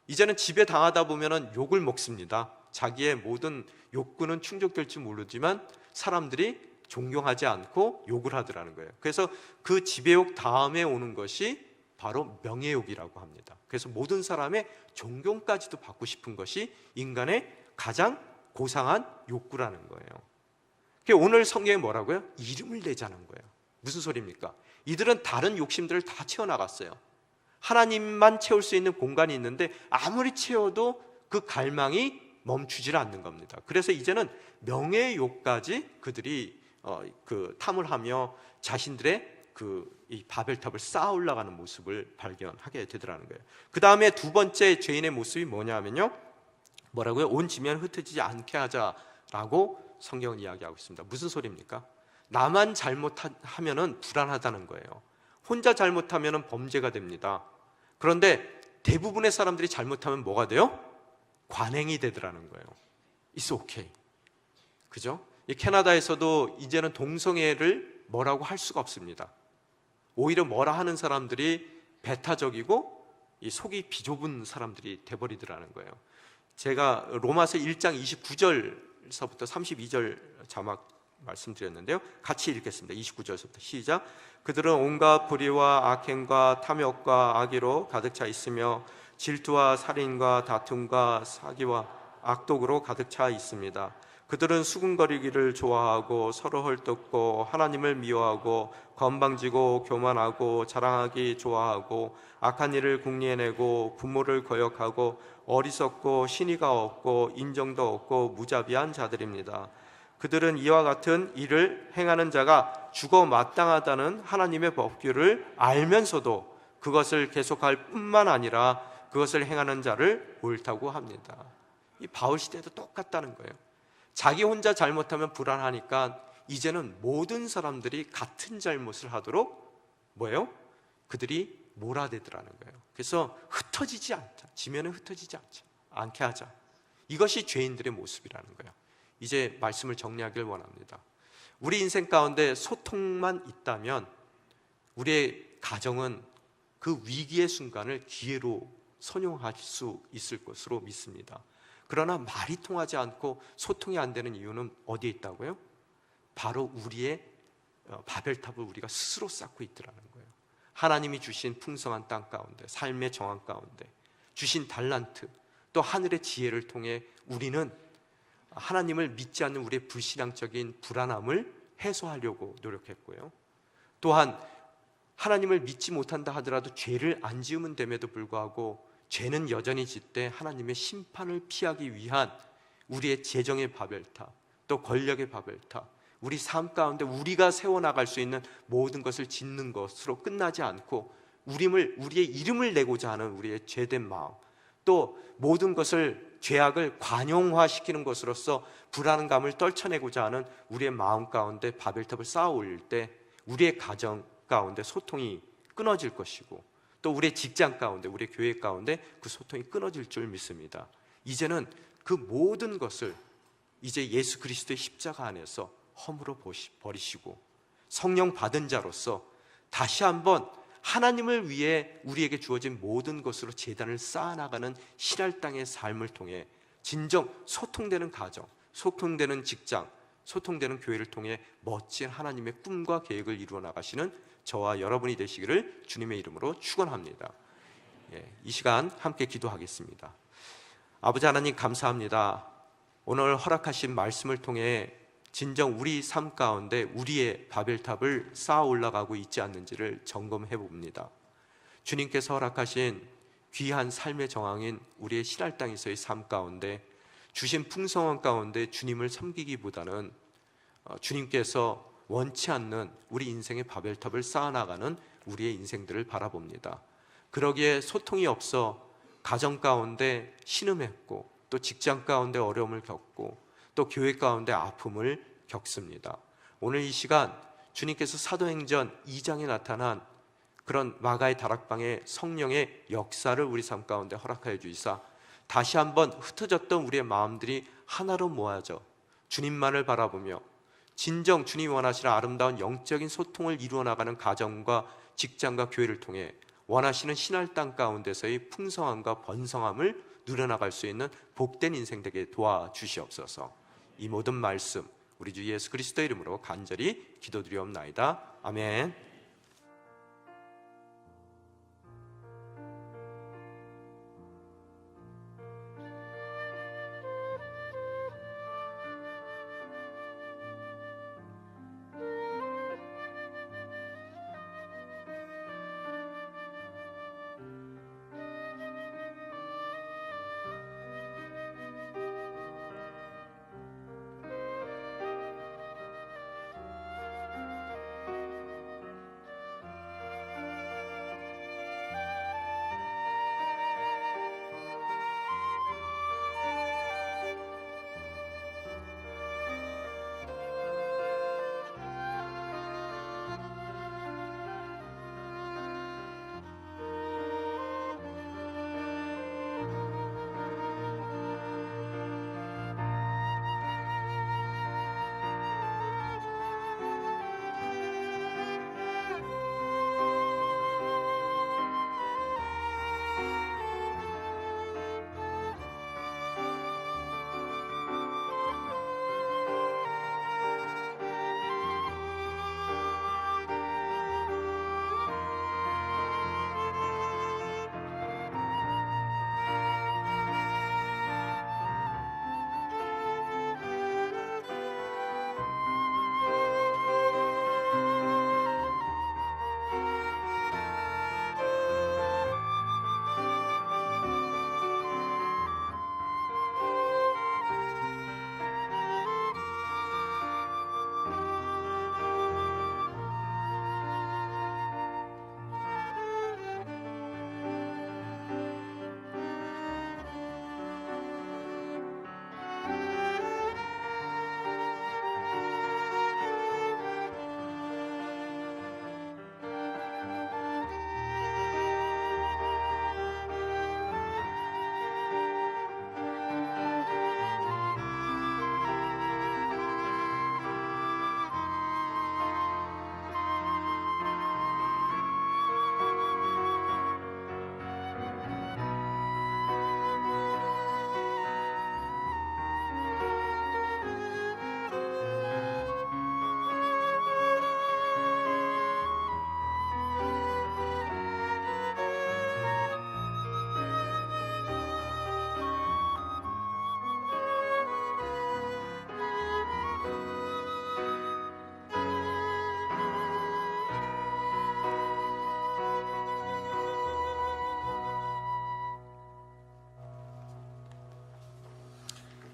Speaker 5: 이제는 지배당하다 보면 욕을 먹습니다. 자기의 모든 욕구는 충족될지 모르지만 사람들이 존경하지 않고 욕을 하더라는 거예요. 그래서 그 지배욕 다음에 오는 것이 바로 명예욕이라고 합니다. 그래서 모든 사람의 존경까지도 받고 싶은 것이 인간의 가장 고상한 욕구라는 거예요. 오늘 성경에 뭐라고요? 이름을 내자는 거예요. 무슨 소리입니까? 이들은 다른 욕심들을 다 채워나갔어요. 하나님만 채울 수 있는 공간이 있는데 아무리 채워도 그 갈망이 멈추질 않는 겁니다. 그래서 이제는 명예욕까지 그들이 탐을 하며 자신들의 이 바벨탑을 쌓아 올라가는 모습을 발견하게 되더라는 거예요. 그 다음에 두 번째 죄인의 모습이 뭐냐면요, 뭐라고요? 온 지면 흩어지지 않게 하자라고 성경은 이야기하고 있습니다. 무슨 소리입니까? 나만 잘못하면은 불안하다는 거예요. 혼자 잘못하면은 범죄가 됩니다. 그런데 대부분의 사람들이 잘못하면 뭐가 돼요? 관행이 되더라는 거예요. It's okay. 그죠? 이 캐나다에서도 이제는 동성애를 뭐라고 할 수가 없습니다. 오히려 뭐라 하는 사람들이 배타적이고 이 속이 비좁은 사람들이 돼버리더라는 거예요. 제가 로마서 1장 29절서부터 32절 자막 말씀드렸는데요. 같이 읽겠습니다. 29절서부터 시작. 그들은 온갖 불의와 악행과 탐욕과 악의로 가득 차 있으며 질투와 살인과 다툼과 사기와 악독으로 가득 차 있습니다. 그들은 수군거리기를 좋아하고 서로 헐뜯고 하나님을 미워하고 건방지고 교만하고 자랑하기 좋아하고 악한 일을 궁리해내고 부모를 거역하고 어리석고 신의가 없고 인정도 없고 무자비한 자들입니다. 그들은 이와 같은 일을 행하는 자가 죽어 마땅하다는 하나님의 법규를 알면서도 그것을 계속할 뿐만 아니라 그것을 행하는 자를 옳다고 합니다. 이 바울 시대도 똑같다는 거예요. 자기 혼자 잘못하면 불안하니까 이제는 모든 사람들이 같은 잘못을 하도록 뭐예요? 그들이 몰아대더라는 거예요. 그래서 흩어지지 않자, 지면에 흩어지지 않게 하자. 이것이 죄인들의 모습이라는 거예요. 이제 말씀을 정리하길 원합니다. 우리 인생 가운데 소통만 있다면 우리의 가정은 그 위기의 순간을 기회로 선용할 수 있을 것으로 믿습니다. 그러나 말이 통하지 않고 소통이 안 되는 이유는 어디에 있다고요? 바로 우리의 바벨탑을 우리가 스스로 쌓고 있더라는 거예요. 하나님이 주신 풍성한 땅 가운데, 삶의 정황 가운데 주신 달란트, 또 하늘의 지혜를 통해 우리는 하나님을 믿지 않는 우리의 불신앙적인 불안함을 해소하려고 노력했고요. 또한 하나님을 믿지 못한다 하더라도 죄를 안 지으면 됨에도 불구하고 죄는 여전히 짓되 하나님의 심판을 피하기 위한 우리의 재정의 바벨탑, 또 권력의 바벨탑, 우리 삶 가운데 우리가 세워나갈 수 있는 모든 것을 짓는 것으로 끝나지 않고 우리의 이름을 내고자 하는 우리의 죄된 마음, 또 모든 것을 죄악을 관용화시키는 것으로서 불안감을 떨쳐내고자 하는 우리의 마음 가운데 바벨탑을 쌓아 올릴 때 우리의 가정 가운데 소통이 끊어질 것이고, 또 우리의 직장 가운데, 우리의 교회 가운데 그 소통이 끊어질 줄 믿습니다. 이제는 그 모든 것을 이제 예수 그리스도의 십자가 안에서 허물어 버리시고 성령 받은 자로서 다시 한번 하나님을 위해 우리에게 주어진 모든 것으로 제단을 쌓아나가는 신할 땅의 삶을 통해 진정 소통되는 가정, 소통되는 직장, 소통되는 교회를 통해 멋진 하나님의 꿈과 계획을 이루어 나가시는 저와 여러분이 되시기를 주님의 이름으로 축원합니다. 이 시간 함께 기도하겠습니다. 아버지 하나님, 감사합니다. 오늘 허락하신 말씀을 통해 진정 우리 삶 가운데 우리의 바벨탑을 쌓아 올라가고 있지 않는지를 점검해 봅니다. 주님께서 허락하신 귀한 삶의 정황인 우리의 신할 땅에서의 삶 가운데 주신 풍성한 가운데 주님을 섬기기보다는 주님께서 원치 않는 우리 인생의 바벨탑을 쌓아나가는 우리의 인생들을 바라봅니다. 그러기에 소통이 없어 가정 가운데 신음했고, 또 직장 가운데 어려움을 겪고, 또 교회 가운데 아픔을 겪습니다. 오늘 이 시간 주님께서 사도행전 2장에 나타난 그런 마가의 다락방의 성령의 역사를 우리 삶 가운데 허락하여 주시사 다시 한번 흩어졌던 우리의 마음들이 하나로 모아져 주님만을 바라보며 진정 주님이 원하시는 아름다운 영적인 소통을 이루어 나가는 가정과 직장과 교회를 통해 원하시는 신할 땅 가운데서의 풍성함과 번성함을 누려나갈 수 있는 복된 인생 되게 도와주시옵소서. 이 모든 말씀 우리 주 예수 그리스도 이름으로 간절히 기도드리옵나이다. 아멘.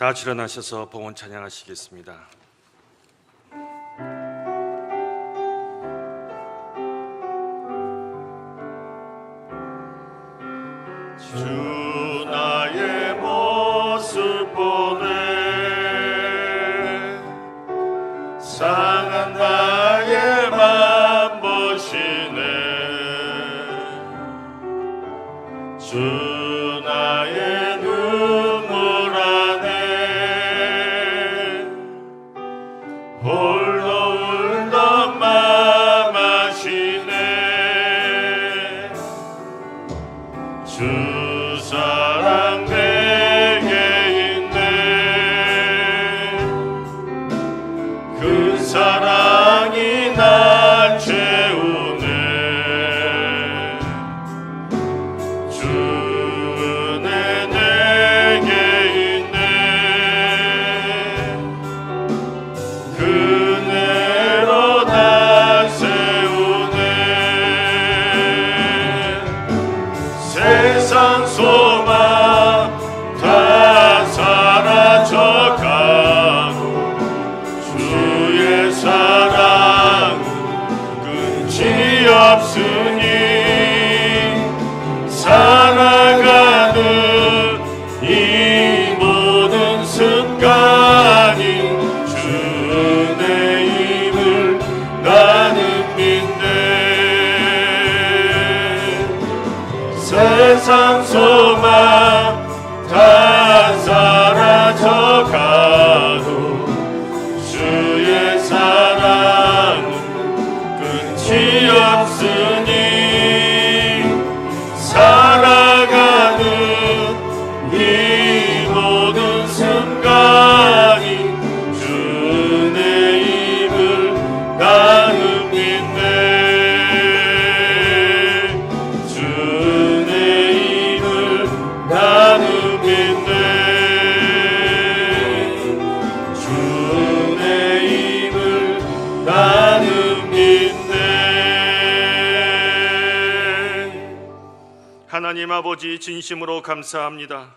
Speaker 3: 다 같이 일어나셔서 봉헌 찬양하시겠습니다. 주 나의 모습 보네 상한 나의 맘 보시네 주 나의 눈물 안에 홀로 울던 맘 아시네 주 사랑 내게 있네 그 사랑이 날 채우네 주 은혜 내게 있네 그 은혜로 날 세우네 세상 소망 다 사라져가고 주의 사랑 끝이 없으니 살아가는 이 모든 순간이 주 은혜임을 나는 믿네 세상 소망 다 사라져가도 주의 사랑은 끝이 없으니 살아가는 이 모든 순간이 주 은혜임을 나는 믿네 주 은혜임을 나는 믿네 주 은혜임을 나는 믿네 하나님 아버지 진심으로 감사합니다.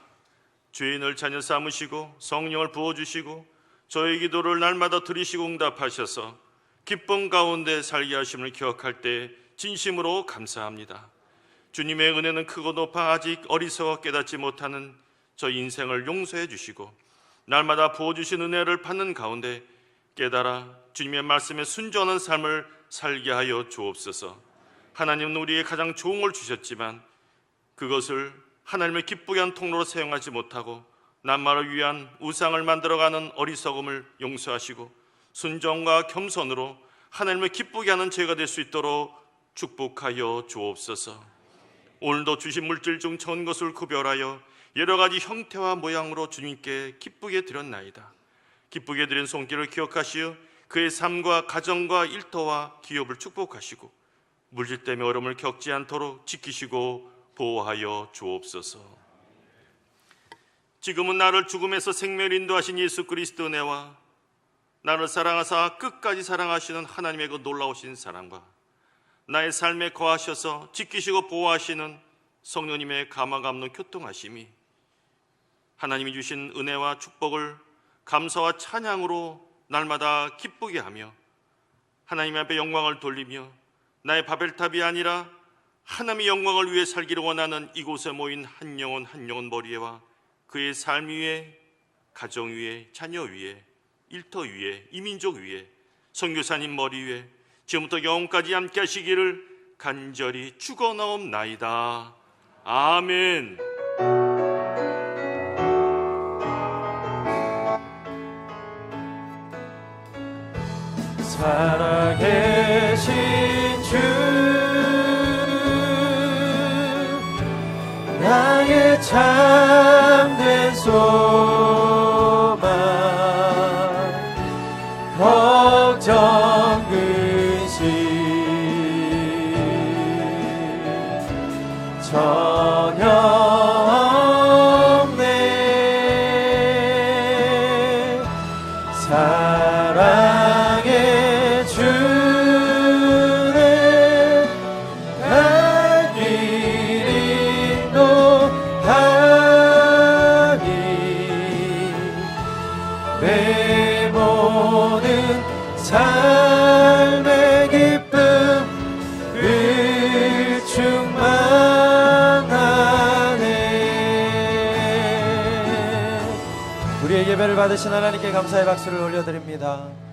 Speaker 3: 죄인을 자녀 삼으시고 성령을 부어주시고 저희 기도를 날마다 들으시고 응답하셔서 기쁨 가운데 살게 하심을 기억할 때 진심으로 감사합니다. 주님의 은혜는 크고 높아 아직 어리석어 깨닫지 못하는 저 인생을 용서해 주시고 날마다 부어주신 은혜를 받는 가운데 깨달아 주님의 말씀에 순종하는 삶을 살게 하여 주옵소서. 하나님은 우리에게 가장 좋은 걸 주셨지만 그것을 하나님의 기쁘게 한 통로로 사용하지 못하고 남만을 위한 우상을 만들어가는 어리석음을 용서하시고 순종과 겸손으로 하나님을 기쁘게 하는 죄가 될 수 있도록 축복하여 주옵소서. 오늘도 주신 물질 중 좋은 것을 구별하여 여러 가지 형태와 모양으로 주님께 기쁘게 드렸나이다. 기쁘게 드린 손길을 기억하시어 그의 삶과 가정과 일터와 기업을 축복하시고 물질 때문에 어려움을 겪지 않도록 지키시고 보호하여 주옵소서. 지금은 나를 죽음에서 생명을 인도하신 예수 그리스도 은혜와 나를 사랑하사 끝까지 사랑하시는 하나님의 그 놀라우신 사랑과 나의 삶에 거하셔서 지키시고 보호하시는 성령님의 감화가 없는 교통하심이 하나님이 주신 은혜와 축복을 감사와 찬양으로 날마다 기쁘게 하며 하나님 앞에 영광을 돌리며 나의 바벨탑이 아니라 하나님의 영광을 위해 살기를 원하는 이곳에 모인 한 영혼 한 영혼 머리에와 그의 삶 위에, 가정 위에, 자녀 위에, 일터 위에, 이민족 위에, 선교사님 머리 위에 지금부터 영원까지 함께 하시기를 간절히 축원하옵나이다. 아멘.
Speaker 1: 살아계신 주 나의 참된 소망 걱정 근심 전혀 없네 사랑의 주는 날 길 인도하니 내 모든 삶의 기쁨을 충만하네. 우리의 예배를 받으신 하나님께 감사의 박수를 올려드립니다.